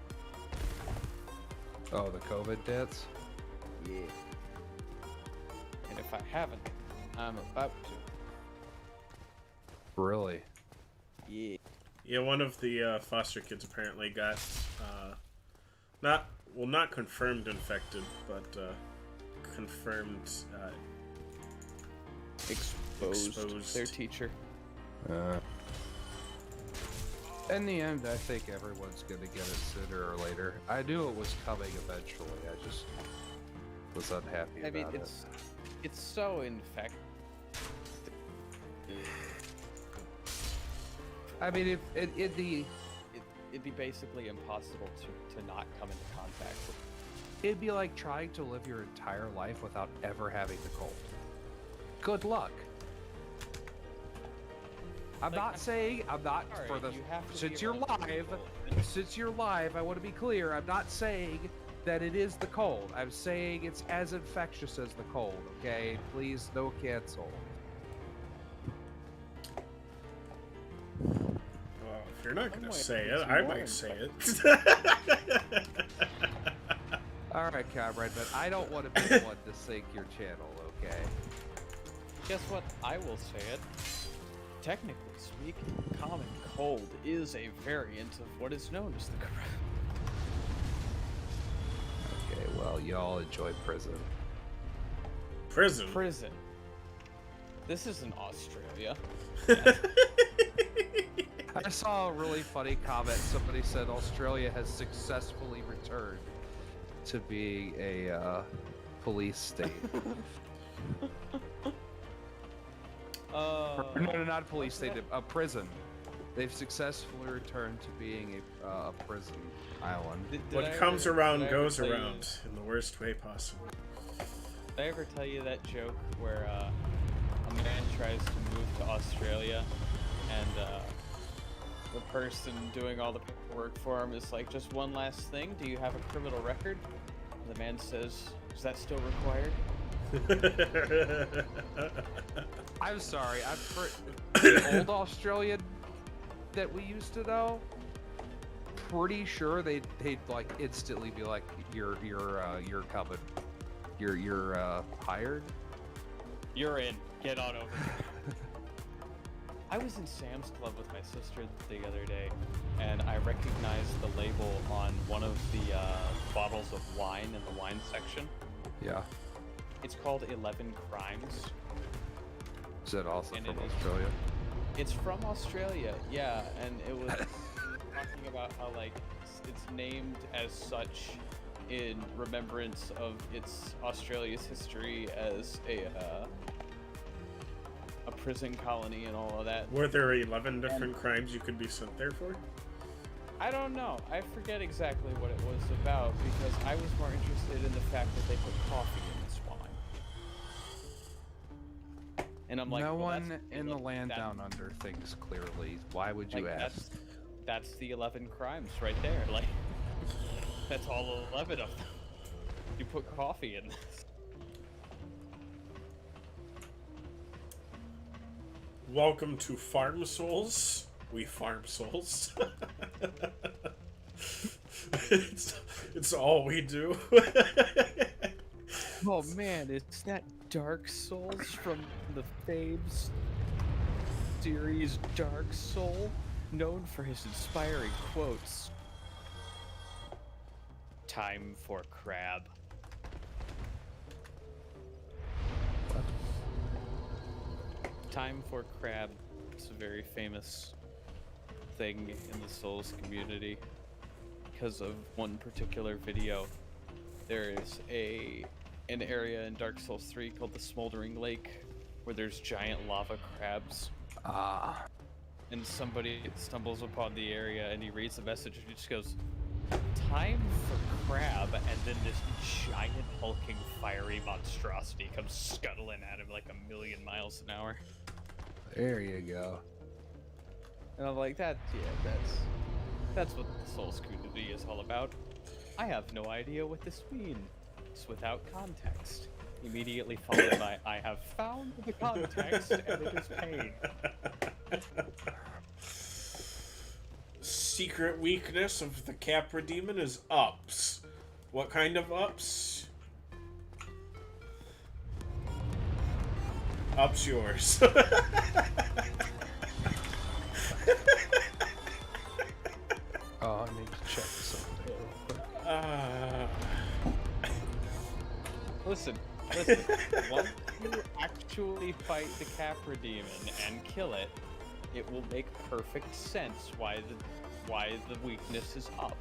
Oh, the COVID dance? Yeah. And if I haven't, I'm about to. Really? Yeah. Yeah, one of the foster kids apparently got, not confirmed infected, but confirmed Exposed their teacher. In the end, I think everyone's gonna get it sooner or later. I knew it was coming eventually. I just was unhappy about it. It's so infected. I mean, it'd be basically impossible to not come into contact with. it'd be like trying to live your entire life without ever having the cold. Good luck. I'm not saying for the since you're live, I want to be clear. I'm not saying that it is the cold. I'm saying it's as infectious as the cold. Okay, please, no cancel. Well, if you're not gonna say it, I might say it. All right, comrade, but I don't want to be the one to sink your channel. Okay. Guess what? I will say it. Technically speaking, common cold is a variant of what is known as the corona. Okay, well, y'all enjoy prison. Prison. This isn't Australia. I saw a really funny comment. Somebody said Australia has successfully returned to being a police state. No, not a police state, a prison. They've successfully returned to being a prison island. What comes around goes around in the worst way possible. Did I ever tell you that joke where a man tries to move to Australia and the person doing all the paperwork for him is like, just one last thing, do you have a criminal record? And the man says, is that still required? I'm sorry, the old Australian that we used to know, pretty sure they'd like instantly be like, you're coming, you're hired. You're in. Get on over. I was in Sam's Club with my sister the other day, and I recognized the label on one of the bottles of wine in the wine section. Yeah. It's called 11 Crimes. Is that also And from it is- Australia? It's from Australia, yeah, and it was talking about how like it's named as such in remembrance of its Australia's history as a prison colony and all of that. Were there 11 different crimes you could be sent there for? I don't know. I forget exactly what it was about because I was more interested in the fact that they put coffee in this wine. And I'm like, no well, one that's in the land down under thinks clearly. Why would you like, ask? That's the 11 crimes right there. Like, that's all 11 of them. You put coffee in this. Welcome to Farm Souls. We farm souls. it's all we do. Oh man, it's that Dark Souls from the Fabes series Dark Soul, known for his inspiring quotes. Time for crab. Time for crab. It's a very famous thing in the Souls community. because of one particular video. There is an area in Dark Souls 3 called the Smoldering Lake, where there's giant lava crabs. Ah. And somebody stumbles upon the area and he reads the message and he just goes, "Time for crab," and then this giant hulking fiery monstrosity comes scuttling at him like 1,000,000 miles an hour. There you go. And I'm like, that's what the Souls community is all about. I have no idea what this means without context. Immediately followed by, I have found the context and it is pain. Secret weakness of the Capra Demon is ups. What kind of ups? Ups yours. Oh, I need to check something real quick. Listen. Once you actually fight the Capra Demon and kill it, it will make perfect sense why the weakness is up.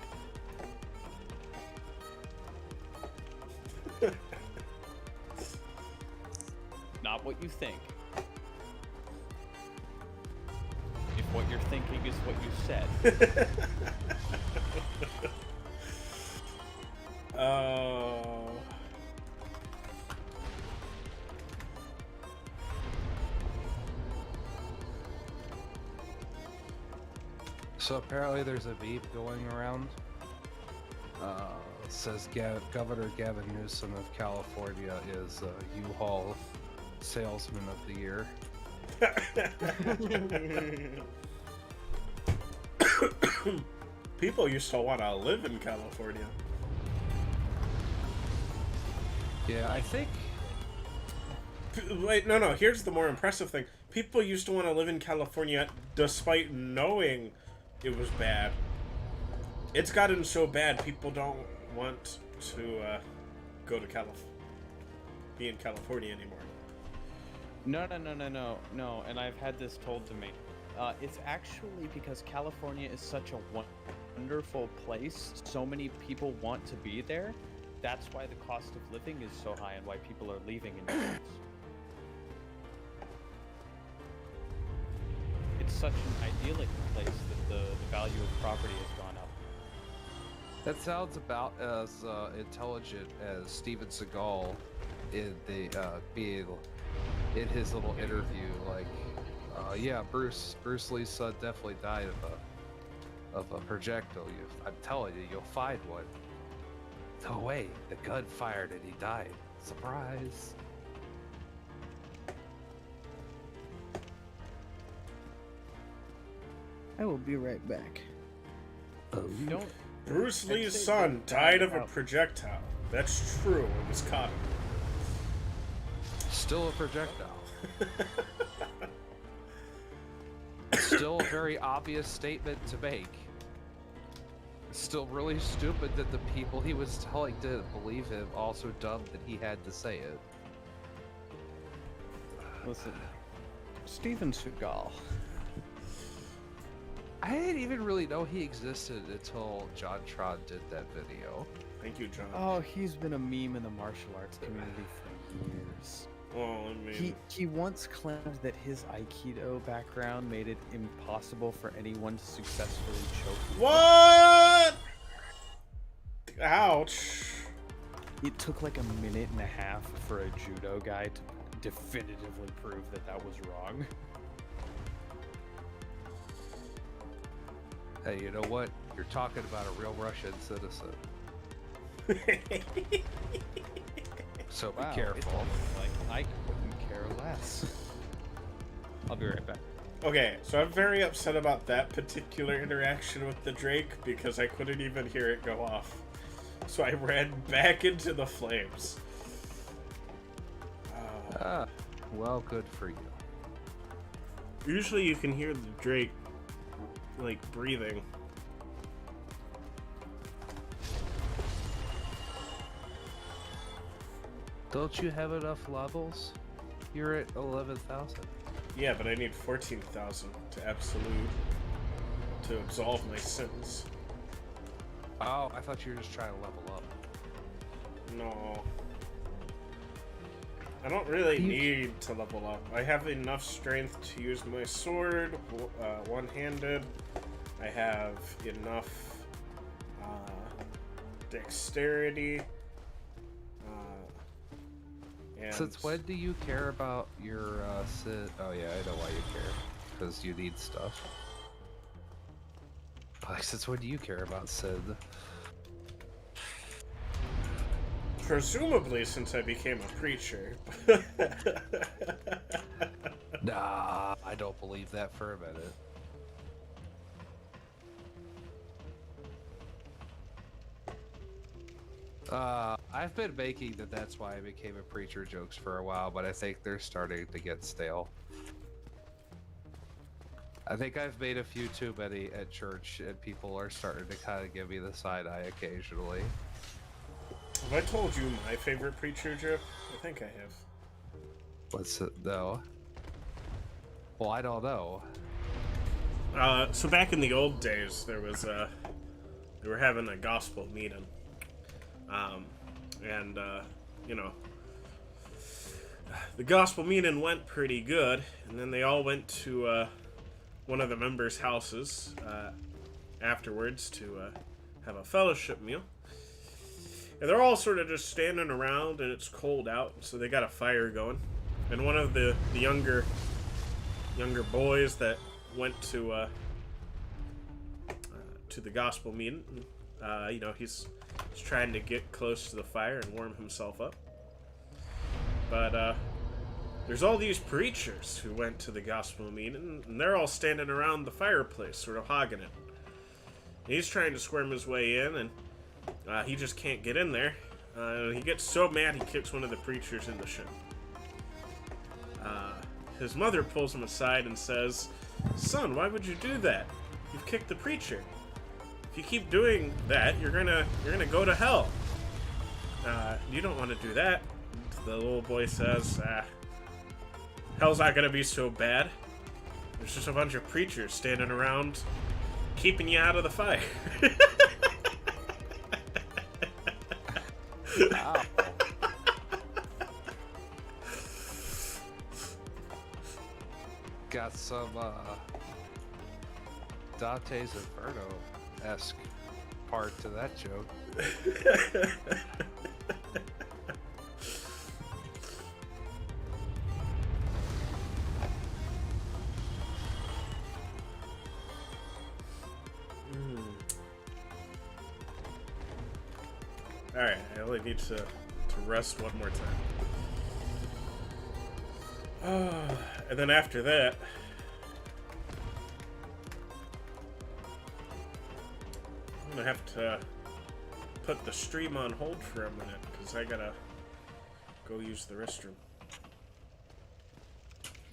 Not what you think. If what you're thinking is what you said. Oh. So apparently there's a beep going around. It says Governor Gavin Newsom of California is U-Haul Salesman of the Year. People used to want to live in California. Yeah, I think... Wait, no. Here's the more impressive thing. People used to want to live in California despite knowing it was bad. It's gotten so bad, people don't want to go to be in California anymore. No, and I've had this told to me. It's actually because California is such a wonderful place. So many people want to be there. That's why the cost of living is so high and why people are leaving in droves. It's such an idyllic place that the value of property has gone up. That sounds about as intelligent as Steven Seagal in the in his little interview. Like, yeah, Bruce Lee's son definitely died of a projectile. I'm telling you, you'll find one. No way, the gun fired and he died. Surprise. I will be right back. Don't. Bruce I'd Lee's say son that- died of a projectile. That's true. It was caught. Still a projectile. Still a very obvious statement to make. Still really stupid that the people he was telling didn't believe him. Also dumb that he had to say it. Listen, Steven Seagal. I didn't even really know he existed until John Tron did that video. Thank you, John. Oh, he's been a meme in the martial arts community for years. Well, I mean, He once claimed that his Aikido background made it impossible for anyone to successfully choke him. what? Ouch. It took like 1.5 minutes for a judo guy to definitively prove that that was wrong. Hey, you know what? You're talking about a real Russian citizen. So be careful. Like, I couldn't care less. I'll be right back. Okay, so I'm very upset about that particular interaction with the Drake because I couldn't even hear it go off. So I ran back into the flames. Well, good for you. Usually you can hear the Drake, like, breathing. Don't you have enough levels? You're at 11,000. Yeah, but I need 14,000 to absolute to absolve my sins. Oh, Oh, I thought you were just trying to level up. No. I don't really need to level up. I have enough strength to use my sword one-handed. I have enough dexterity. And Since when do you care about your Sid? Oh yeah, I know why you care. Because you need stuff. Like, since when do you care about Sid? presumably since I became a preacher. Nah, I don't believe that for a minute. I've been making that's why I became a preacher jokes for a while, but I think they're starting to get stale. I think I've made a few too many at church, and people are starting to kind of give me the side eye occasionally. Have I told you my favorite preacher joke? I think I have. What's it though? Well, I don't know. So back in the old days, there was they were having a gospel meeting, and you know, the gospel meeting went pretty good, and then they all went to one of the members' houses afterwards to have a fellowship meal. And they're all sort of just standing around, and it's cold out, so they got a fire going. And one of the younger boys that went to the gospel meeting, you know, he's trying to get close to the fire and warm himself up. But there's all these preachers who went to the gospel meeting, and they're all standing around the fireplace, sort of hogging it. And he's trying to squirm his way in, and he just can't get in there. He gets so mad he kicks one of the preachers in the shin. His mother pulls him aside and says, "Son, why would you do that? You've kicked the preacher. If you keep doing that, you're gonna go to hell. You don't want to do that." The little boy says, "Hell's not gonna be so bad. There's just a bunch of preachers standing around keeping you out of the fire." Wow. Got some Dante's Inferno-esque part to that joke. Alright, I only need to rest one more time. And then after that, I'm gonna have to put the stream on hold for a minute, because I gotta go use the restroom.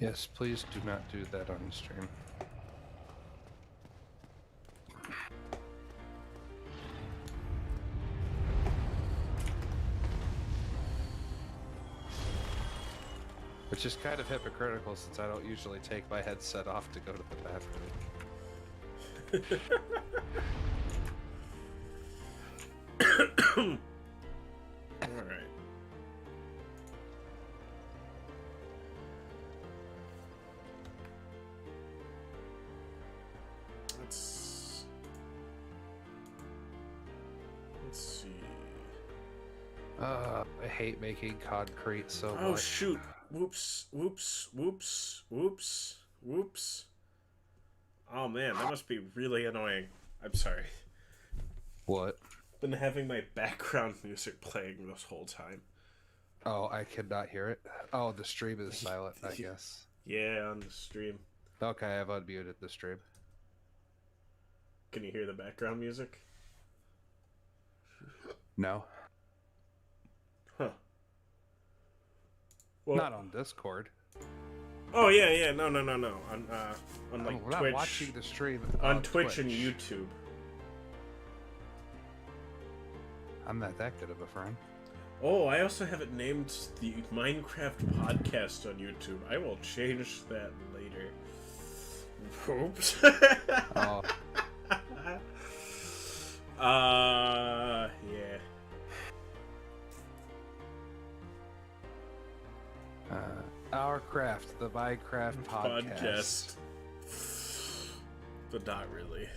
Yes, please do not do that on the stream. Which is kind of hypocritical since I don't usually take my headset off to go to the bathroom. Alright. Let's see. I hate making concrete so much. Oh shoot. Whoops. Oh man, that must be really annoying. I'm sorry. What? Been having my background music playing this whole time. Oh, I cannot hear it. Oh, the stream is silent, I guess. Yeah, on the stream. Okay, I've unmuted the stream. Can you hear the background music? No. Huh. Well, Not on Discord. oh yeah, no. On like We're not Twitch. watching the stream On Twitch and YouTube. I'm not that good of a friend. Oh, I also have it named the MineCraft Podcast on YouTube. I will change that later. Oops. Oh. Ourcraft, the MineCraft podcast. But not really.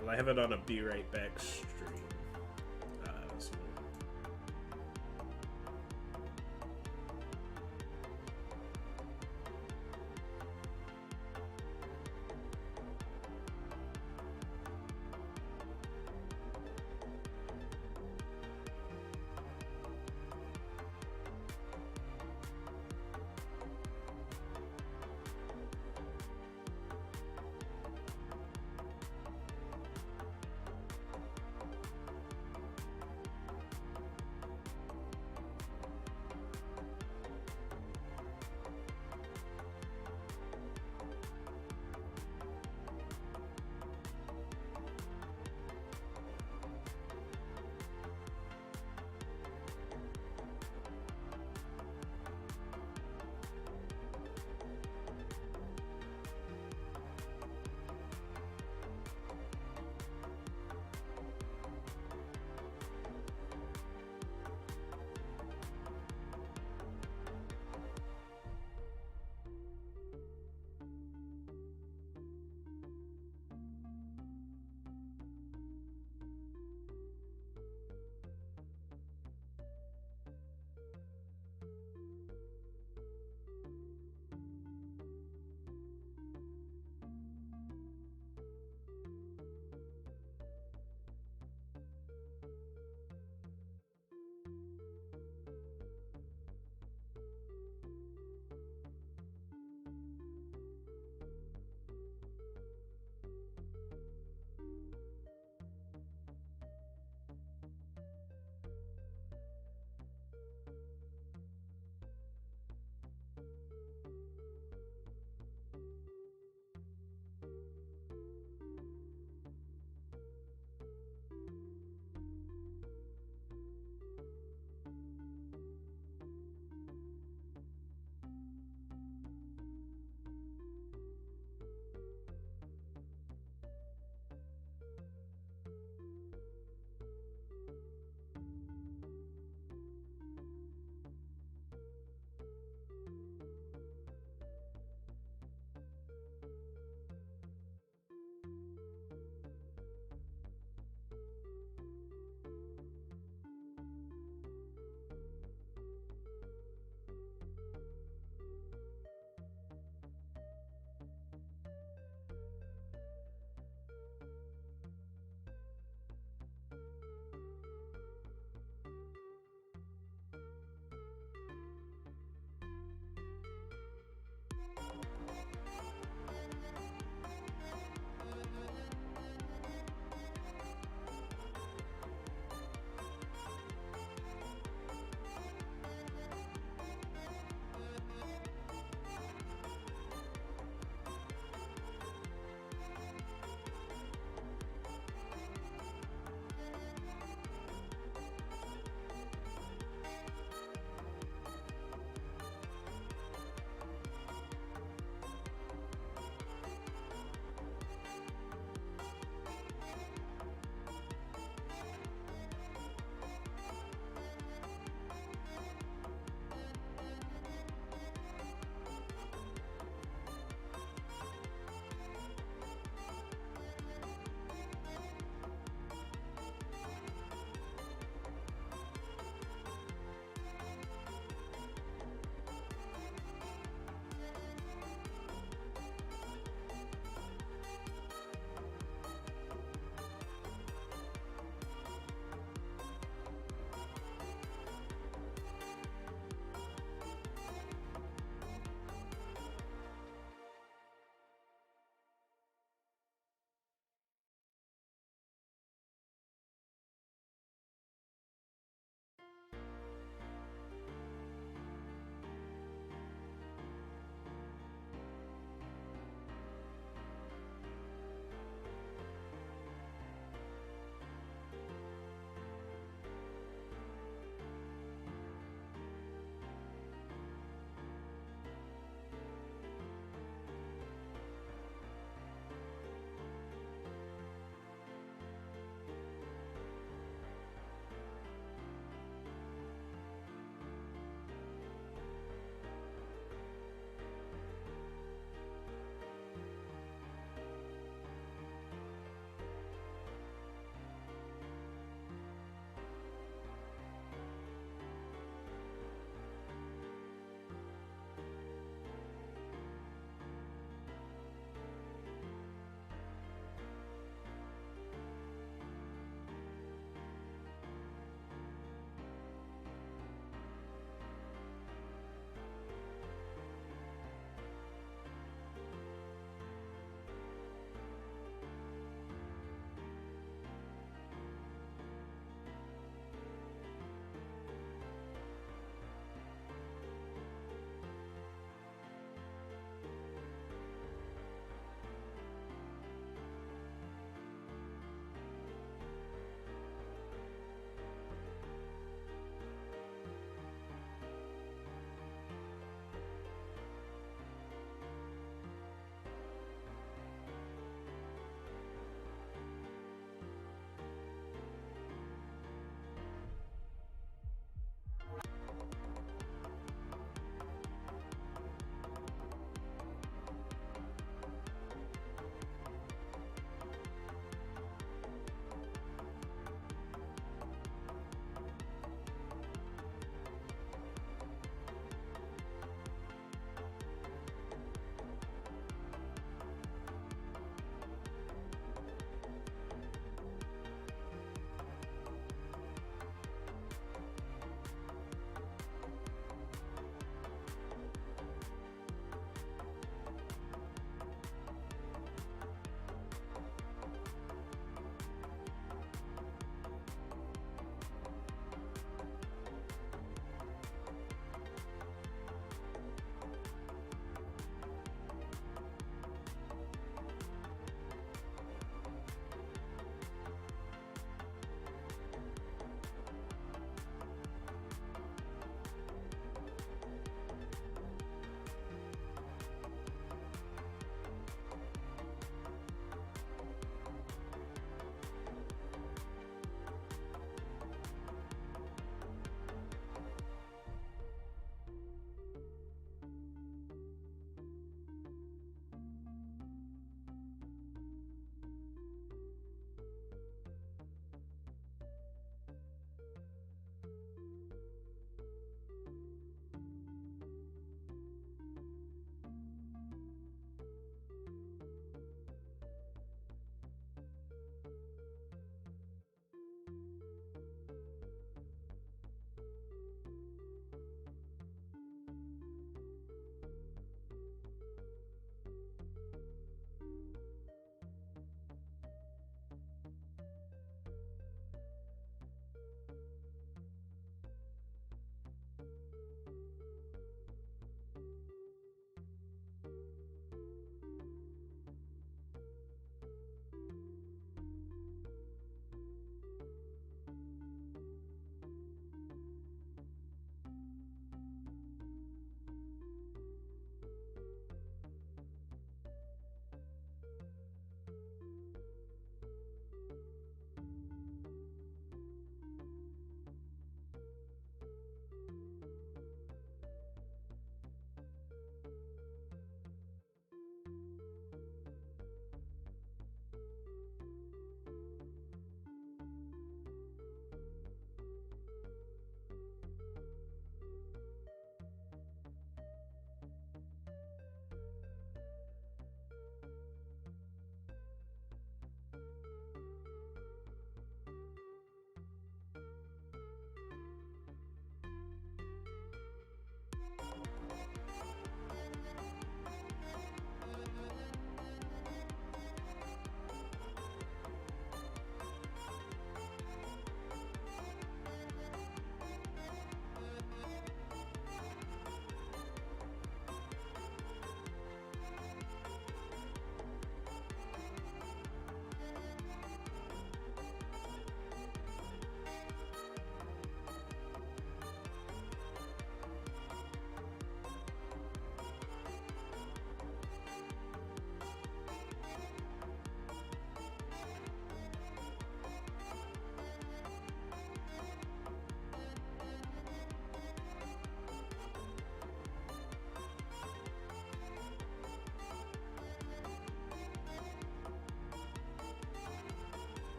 Well, I have it on a Be Right Back stream. So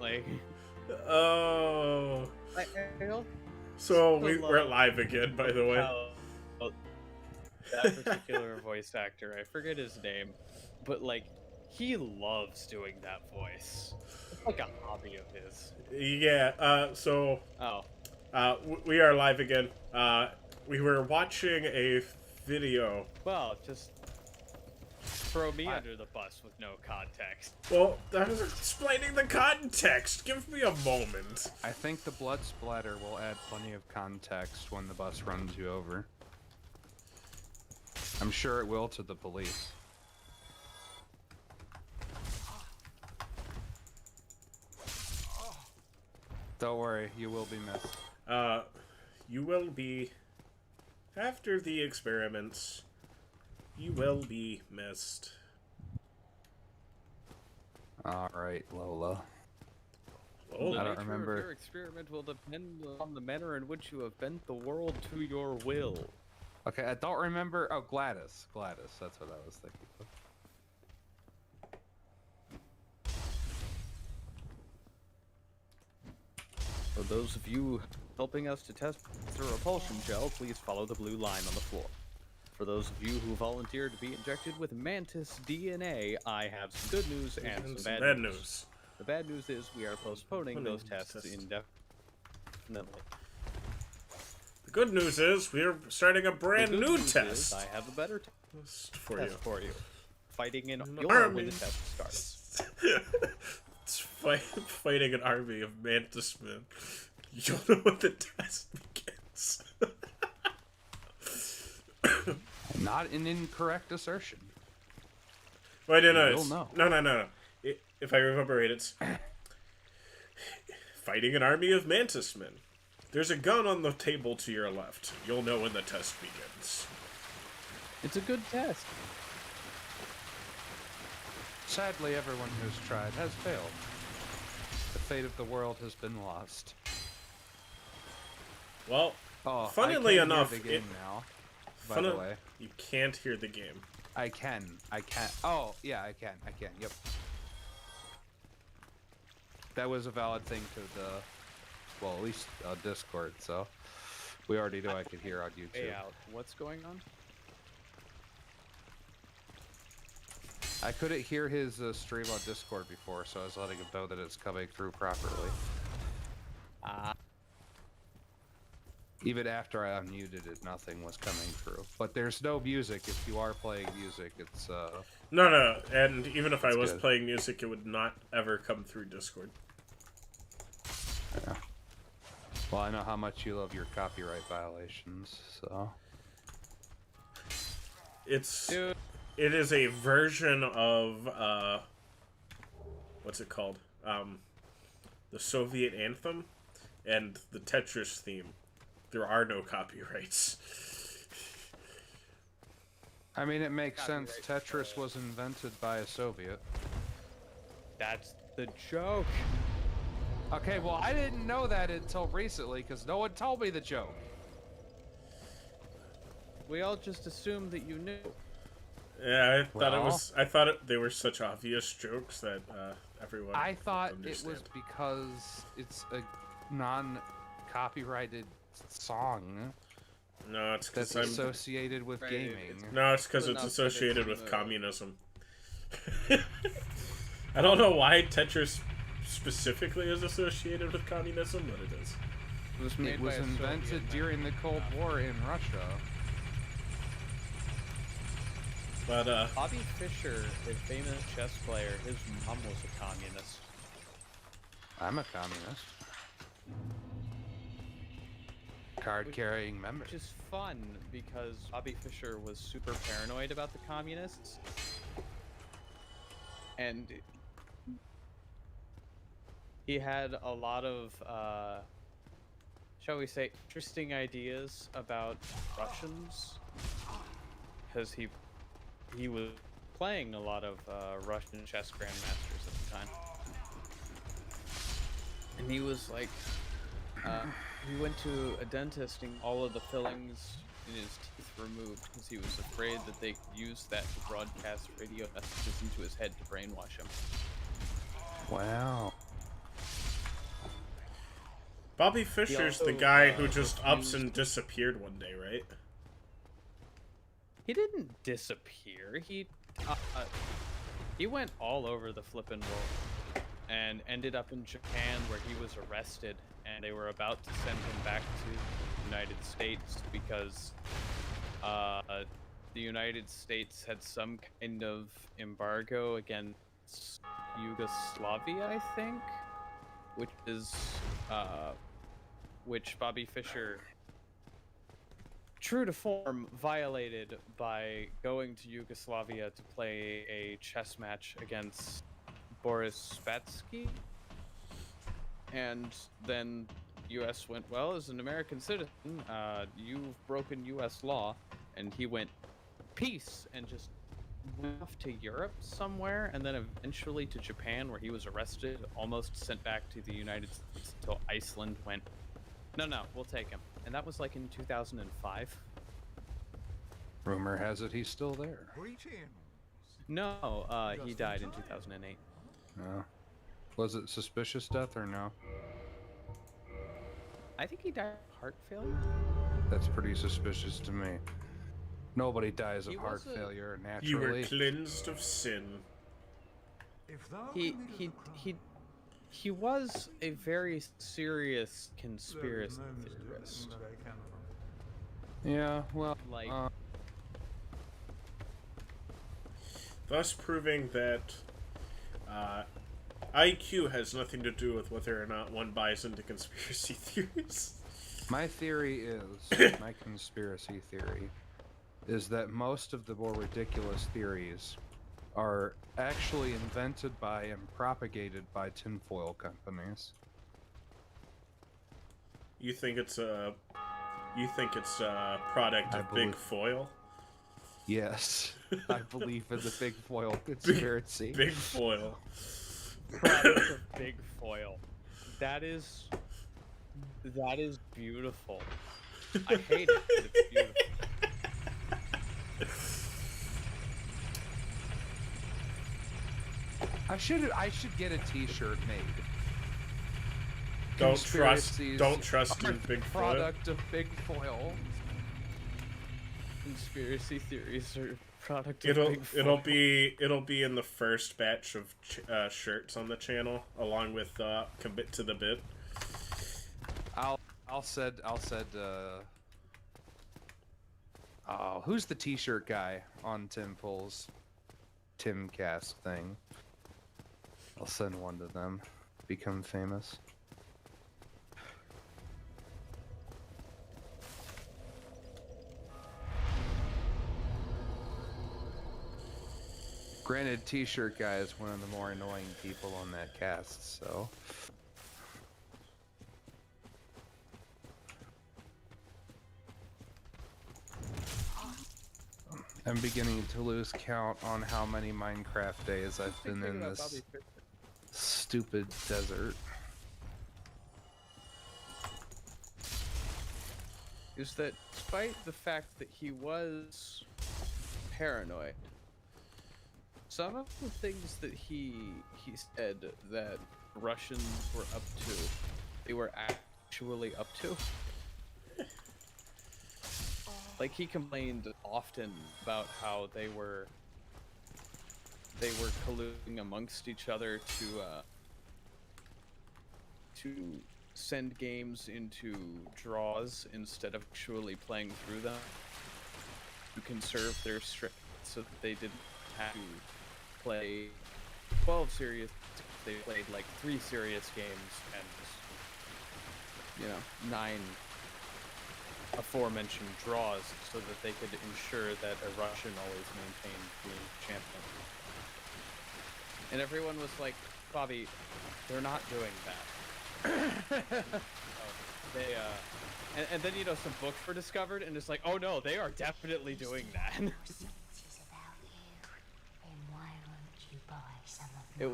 Like, Oh. I also So we're love live again, by the way. how that particular voice actor, I forget his name, but like, he loves doing that voice. It's like a hobby of his. Yeah. So Oh, we are live again. We were watching a video. well, just throw me under the bus with no context. Well, I was explaining the context. Give me a moment. I think the blood splatter will add plenty of context when the bus runs you over. I'm sure it will to the police. Don't worry, you will be missed. You will be, after the experiments, you will be missed. Alright, Lola. Oh, I don't The nature remember. of your experiment will depend on the manner in which you have bent the world to your will. Okay, I don't remember. Oh, Gladys. Gladys, that's what I was thinking of. For those of you helping us to test the repulsion gel, please follow the blue line on the floor. For those of you who volunteered to be injected with mantis DNA, I have some good news and some bad news. The bad news is we are postponing those tests indefinitely. The good news is we're starting a brand The good new news test is I have a better for test you. for you. Fighting in An your army. when the test starts. It's fighting an army of mantis men. You'll know when the test begins. Not an incorrect assertion. Wait, no, You'll know. No. If I remember right, it's fighting an army of mantis men. There's a gun on the table to your left. You'll know when the test begins. It's a good test. Sadly, everyone who's tried has failed. The fate of the world has been lost. Well, Oh, funnily I can enough, hear the game now. By funny, the way, you can't hear the game. I can. Oh, yeah, I can. Yep. That was a valid thing to the, well, at least Discord. So we already knew I could hear on YouTube. Hey, out. What's going on? I couldn't hear his stream on Discord before, so I was letting him know that it's coming through properly. Even after I unmuted it, nothing was coming through. But there's no music. If you are playing music, it's No, and even if I was good. playing music, it would not ever come through Discord. yeah. Well, I know how much you love your copyright violations, so. Dude. It is a version of, what's it called? The Soviet anthem and the Tetris theme. There are no copyrights. I mean, it makes sense. Copyright, Tetris was invented by a Soviet. That's the joke. Okay, well, I didn't know that until recently, because no one told me the joke. We all just assumed that you knew. Yeah, Well- I thought they were such obvious jokes that everyone. I thought would it was understand. because it's a non-copyrighted song No, it's because that's I'm. associated with Right, gaming. No, it's because But it's not associated because with of the- communism. I don't know why Tetris specifically is associated with communism, but it is. It was made It was by a invented Soviet during the Cold War in Russia. But Bobby Fischer, a famous chess player, his mom was a communist. I'm a communist. Card-carrying member. Which is fun because Bobby Fischer was super paranoid about the communists. And he had a lot of, shall we say, interesting ideas about Russians. Because he was playing a lot of Russian chess grandmasters at the time. And he was like, he went to a dentist and all of the fillings in his teeth removed because he was afraid that they could use that to broadcast radio messages into his head to brainwash him. Wow. Bobby Fischer's the also, guy who just ups refused- and disappeared one day, right? He didn't disappear. He went all over the flippin' world and ended up in Japan where he was arrested, and they were about to send him back to the United States because the United States had some kind of embargo against Yugoslavia, I think, which Bobby Fischer, true to form, violated by going to Yugoslavia to play a chess match against Boris Spassky. And then U.S. went, well, as an American citizen, you've broken U.S. law. And he went, peace, and just went off to Europe somewhere, and then eventually to Japan, where he was arrested, almost sent back to the United States until Iceland went, no, we'll take him. And that was like in 2005. Rumor has it he's still there. No, he died in 2008. No. Was it suspicious death or no? I think he died of heart failure. That's pretty suspicious to me. Nobody dies of He heart was a- failure You were naturally. cleansed of sin. He was a very serious conspiracy theorist. Yeah, well, Like, Thus proving that IQ has nothing to do with whether or not one buys into conspiracy theories. my theory is, my conspiracy theory, is that most of the more ridiculous theories are actually invented by and propagated by tinfoil companies. You think it's a product I of believe- Big Foil? Yes, I believe in the big foil conspiracy. Big Foil. product of big foil. That is beautiful. I hate it, but it's beautiful. I should get a T-shirt made. Don't trust Conspiracies in are Big Foil. product of big foil. Conspiracy theories are product of big foil. It'll be in the first batch of shirts on the channel, along with Commit to the Bit. I'll said oh, who's the T-shirt guy on Timcast thing? I'll send one to them. Become famous. Granted, T-shirt guy is one of the more annoying people on that cast, so. I'm beginning to lose count on how many Minecraft days I've been in this stupid desert. Is that despite the fact that he was paranoid, some of the things that he said that Russians were up to, they were actually up to. Like, he complained often about how they were colluding amongst each other to send games into draws instead of actually playing through them, to conserve their strength so that they didn't have to play 12 serious. They played like 3 serious games and 9 aforementioned draws, so that they could ensure that a Russian always maintained being champion. And everyone was like, Bobby, they're not doing that. They and then some books were discovered, and it's like, oh no, they are definitely doing that. It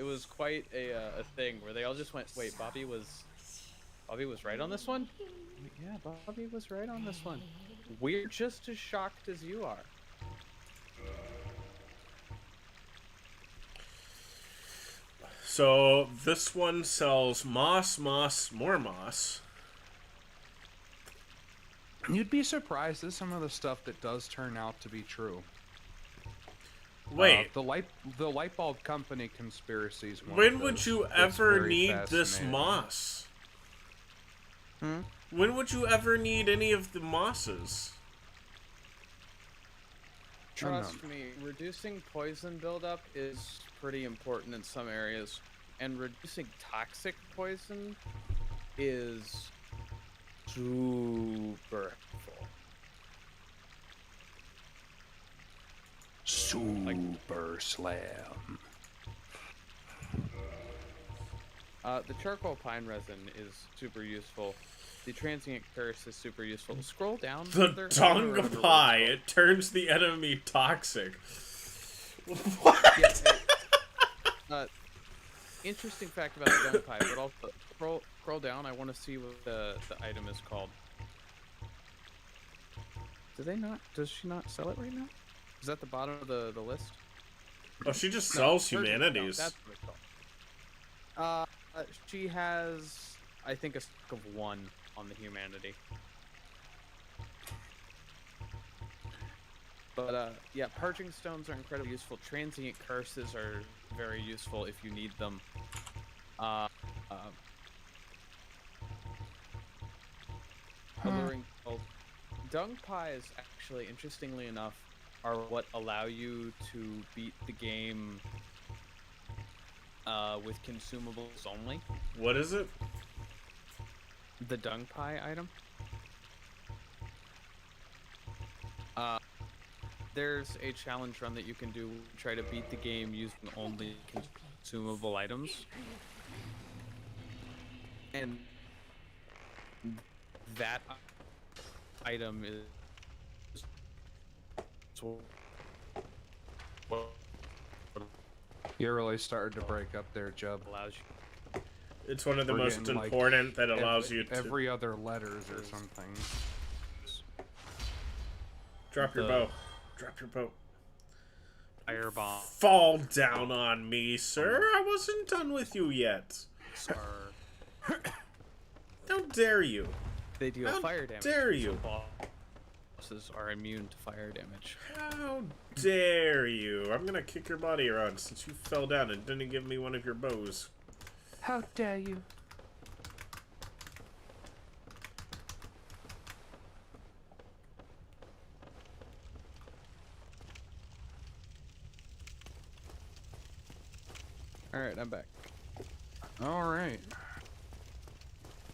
was quite a thing where they all just went, wait, Bobby was right on this one? Yeah, Bobby was right on this one. We're just as shocked as you are. So this one sells moss, more moss. You'd be surprised at some of the stuff that does turn out to be true. Wait, the light bulb company conspiracy is one when of would those you that's ever very need this fascinating. moss? Hmm? When would you ever need any of the mosses? Trust me, reducing poison buildup is pretty important in some areas, and reducing toxic poison is super helpful. Super slam. The charcoal pine resin is super useful. The transient curse is super useful. Scroll down. The further, tongue remember what pie, it's it turns the enemy toxic. What? called. Yeah, interesting fact about the dung pie, but also scroll down. I want to see what the item is called. Does she not sell it right now? Is that the bottom of the list? Oh, she just No, sells Surgeon- no, humanities. that's what it's called. She has, I think, a stack of 1 on the humanity. But yeah, purging stones are incredibly useful. Transient curses are very useful if you need them. Alluring dung pies, actually, interestingly enough, are what allow you to beat the game with consumables only. What is it? The dung pie item. There's a challenge run that you can do. Try to beat the game using only consumable items. And that item is what You're really starting to break up there, Jub. allows you. It's one of the We're most getting, like, important that allows you to every other letters or something. drop your bow. Drop your bow. Firebomb. Fall down on me, sir. I wasn't done with you yet. How dare you? They deal How fire damage. dare you? So bosses are immune to fire damage. How dare you? I'm gonna kick your body around since you fell down and didn't give me one of your bows. How dare you? Alright, I'm back. All right.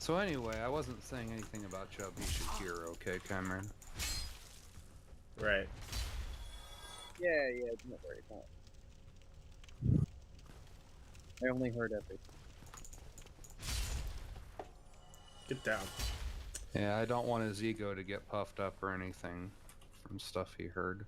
So anyway, I wasn't saying anything about Chubby Shakira, okay, Cameron? Right. Yeah, don't worry about it. I only heard everything. Get down. Yeah, I don't want his ego to get puffed up or anything from stuff he heard.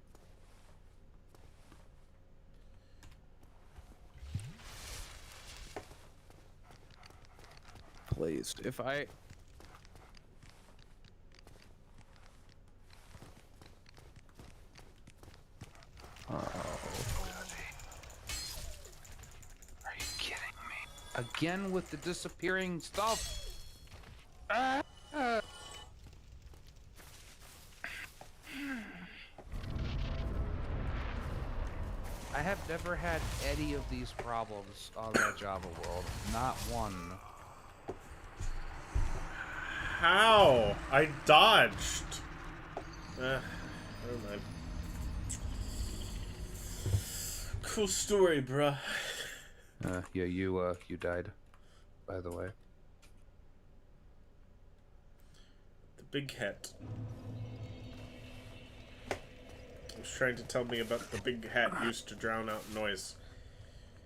Pleased. If I... Are you kidding me? Again with the disappearing stuff? Ah! I have never had any of these problems on the Java world. Not one. How? I dodged. Never mind. Cool story, bruh. Yeah, you died, by the way. The big hat. He was trying to tell me about the big hat used to drown out noise.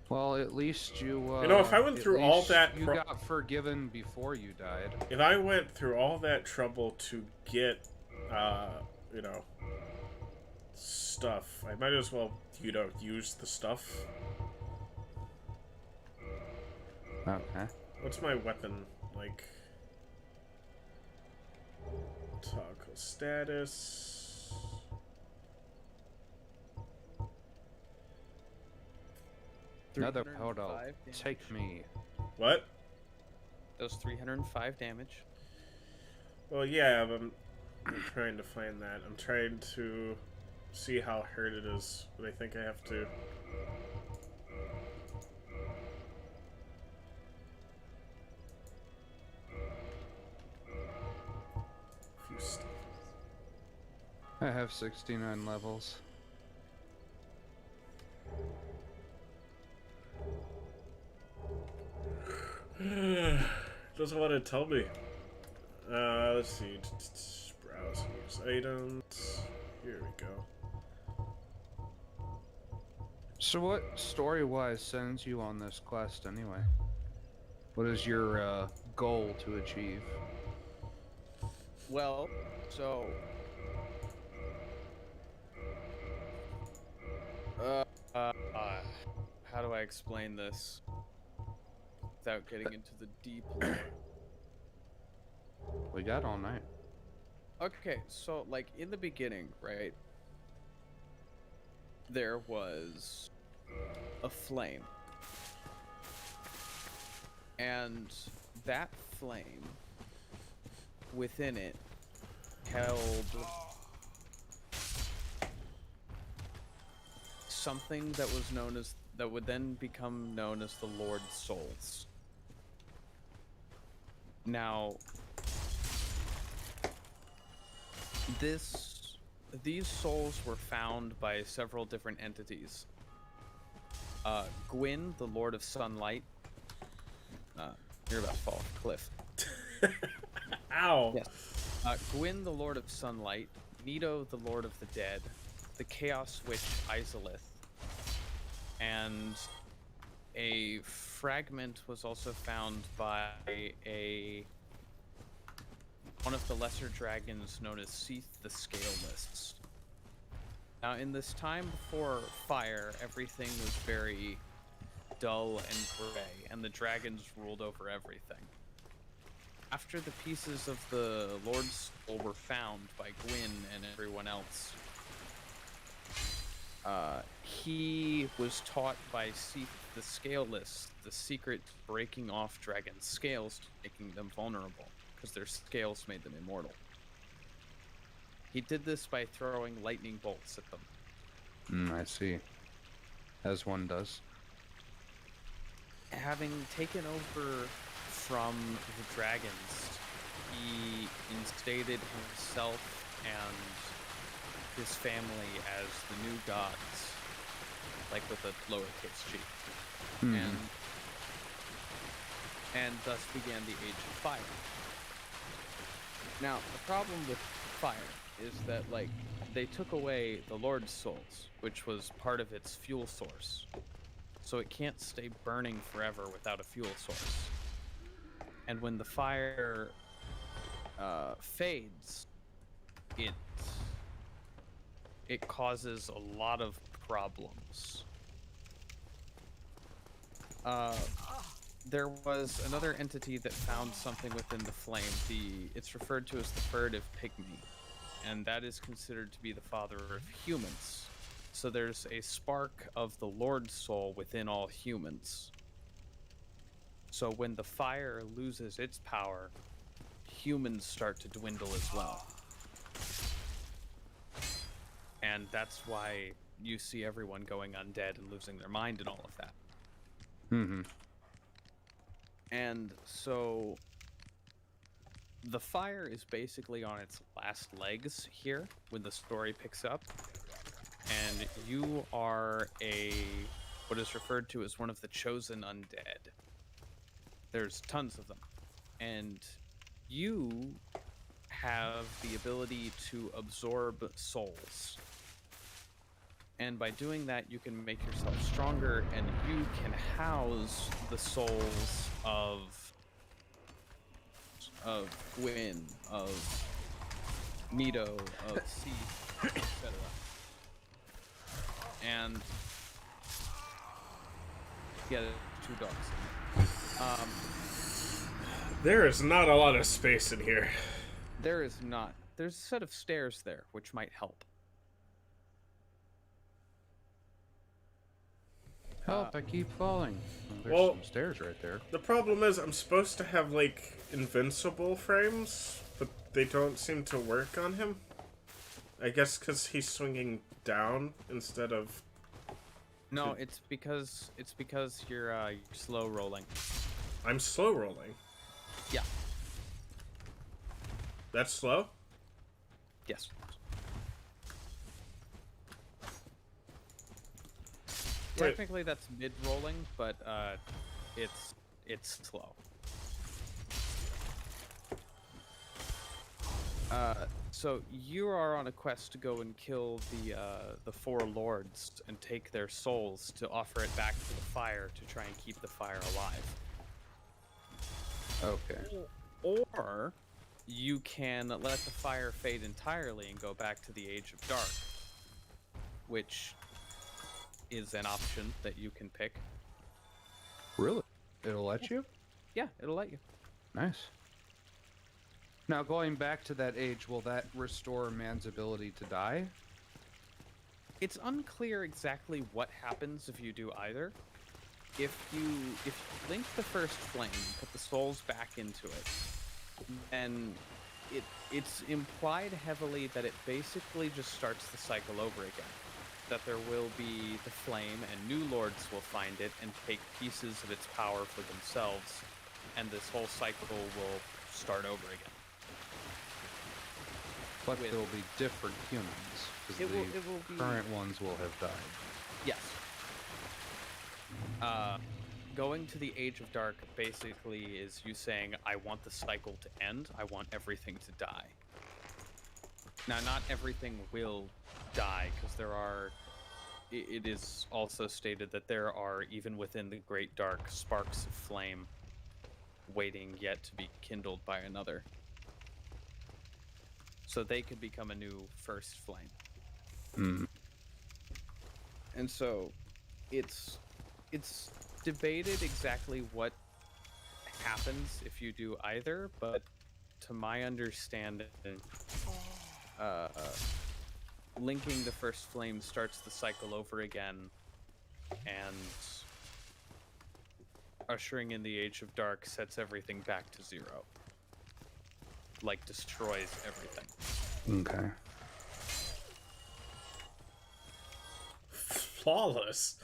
Well, at least you, You know, if I went at through all least that you got forgiven before you died. If I went through all that trouble to get, you know, stuff, I might as well, you know, use the stuff. Okay. What's my weapon, like? Toggle status. Another Podo. 305 damage. Take me. What? Does 305 damage. Well, yeah, but I'm trying to find that. I'm trying to see how hurt it is, but I think I have to... Few stuff. I have 69 levels. Doesn't want to tell me. Let's see. Browse use items. Here we go. So what story-wise sends you on this quest anyway? What is your goal to achieve? Well, so... how do I explain this without getting into the deep lore? We got all night. Okay, so, like, in the beginning, right, there was a flame. And that flame, within it, held something that was known as, that would then become known as the Lord's Souls. Now, these souls were found by several different entities. Gwyn, the Lord of Sunlight. You're about to fall off a cliff. Ow! Yes. Gwyn, the Lord of Sunlight. Nito, the Lord of the Dead. The Chaos Witch Izalith. And a fragment was also found by one of the lesser dragons known as Seath the Scaleless. Now, in this time before fire, everything was very dull and gray, and the dragons ruled over everything. After the pieces of the Lord's Soul were found by Gwyn and everyone else, he was taught by Seath the Scaleless the secret to breaking off dragons' scales, making them vulnerable, because their scales made them immortal. He did this by throwing lightning bolts at them. I see. As one does. Having taken over from the dragons, he instated himself and his family as the new gods, like with a lowercase g. And thus began the Age of Fire. Now, the problem with fire is that, like, they took away the Lord's Souls, which was part of its fuel source. So it can't stay burning forever without a fuel source. And when the fire fades, it causes a lot of problems. There was another entity that found something within the flame. It's referred to as the furtive pygmy, and that is considered to be the father of humans. So there's a spark of the Lord's soul within all humans. So when the fire loses its power, humans start to dwindle as well. And that's why you see everyone going undead and losing their mind and all of that. And so the fire is basically on its last legs here when the story picks up. And you are what is referred to as one of the chosen undead. There's tons of them. And you have the ability to absorb souls. And by doing that, you can make yourself stronger, and you can house the souls of Gwyn, of Nito, of Seath, etc. And yeah, two dogs. There is not a lot of space in here. There is not. There's a set of stairs there, which might help. Help, I keep falling. There's Well- some stairs right there. The problem is I'm supposed to have, like, invincible frames, but they don't seem to work on him. I guess because he's swinging down instead of... No, it's because you're slow rolling. I'm slow rolling. Yeah. That's slow? Yes. Wait. Technically, that's mid rolling, but it's slow. So you are on a quest to go and kill the four lords and take their souls to offer it back to the fire to try and keep the fire alive. Okay. Or you can let the fire fade entirely and go back to the Age of Dark, which is an option that you can pick. Really? It'll let you? Yeah, it'll let you. Nice. Now, going back to that age, will that restore man's ability to die? It's unclear exactly what happens if you do either. If you link the first flame, put the souls back into it, then it's implied heavily that it basically just starts the cycle over again. That there will be the flame and new lords will find it and take pieces of its power for themselves, and this whole cycle will start over again. But With- there'll be different humans, because It the will be current ones will have died. Yes. Going to the Age of Dark basically is you saying, I want the cycle to end, I want everything to die. Now, not everything will die, because there are... It is also stated that there are, even within the Great Dark, sparks of flame waiting yet to be kindled by another. So they could become a new first flame. Hmm. And so it's debated exactly what happens if you do either, but to my understanding, linking the first flame starts the cycle over again, and ushering in the Age of Dark sets everything back to zero. Like, destroys everything. Okay. Flawless.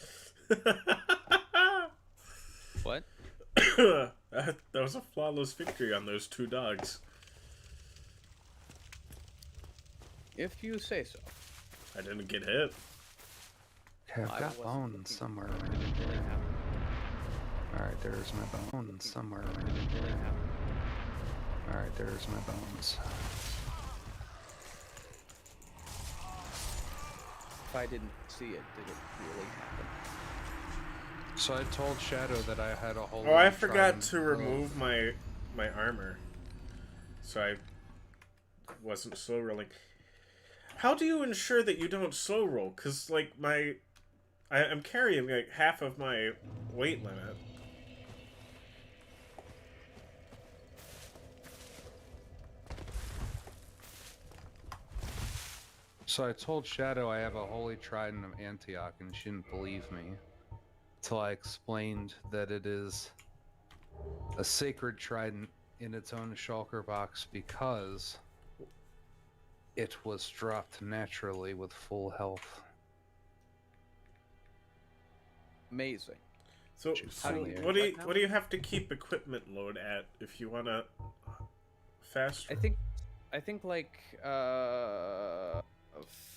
What? That was a flawless victory on those two dogs. If you say so. I didn't get hit. Okay, I've I got wasn't bones looking. somewhere. It didn't really happen. Alright, there's my bones somewhere. It didn't really happen. Alright, there's my bones. If I didn't see it, did it really happen? So I told Shadow that I had a whole... Oh, I lot of forgot trident to remove my armor. So I wasn't slow rolling. How do you ensure that you don't slow roll? Because, like, I'm carrying, like, half of my weight limit. So I told Shadow I have a holy trident of Antioch, and she didn't believe me. Till I explained that it is a sacred trident in its own shulker box because it was dropped naturally with full health. Amazing. So, How do you- what do you have to keep equipment load at if you want to fast? I think like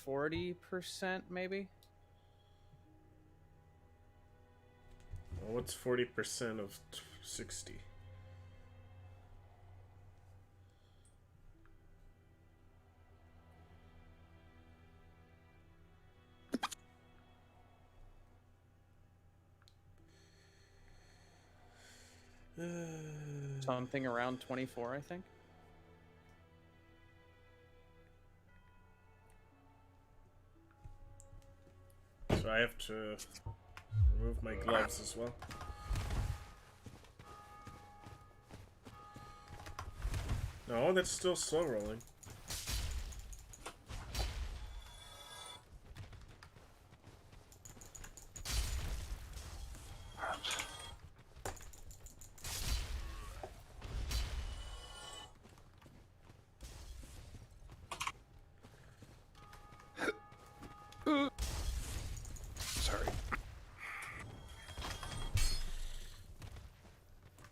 40% maybe. Well, what's 40% of 60? Something around 24, I think. So I have to remove my gloves as well. No, that's still slow rolling.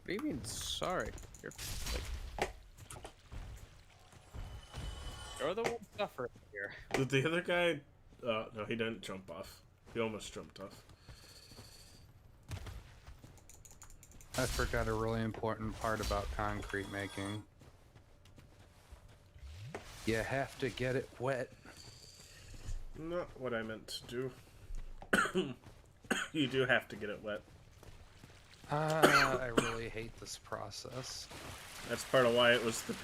do you mean sorry? You're like, you're the one suffering here. Did the other guy... no, he didn't jump off. He almost jumped off. I forgot a really important part about concrete making. You have to get it wet. Not what I meant to do. You do have to get it wet. I really hate this process. That's part of why it was the...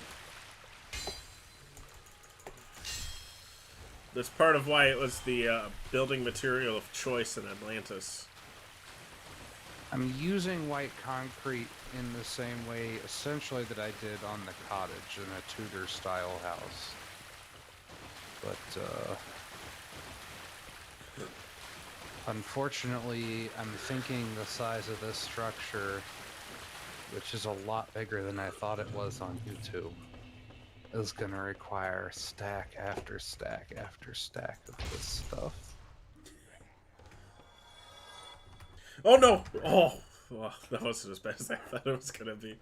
That's part of why it was the building material of choice in Atlantis. I'm using white concrete in the same way, essentially, that I did on the cottage in a Tudor-style house. But, unfortunately, I'm thinking the size of this structure, which is a lot bigger than I thought it was on YouTube, is gonna require stack after stack after stack of this stuff. Oh no! Oh, well, that wasn't as bad as I thought it was gonna be.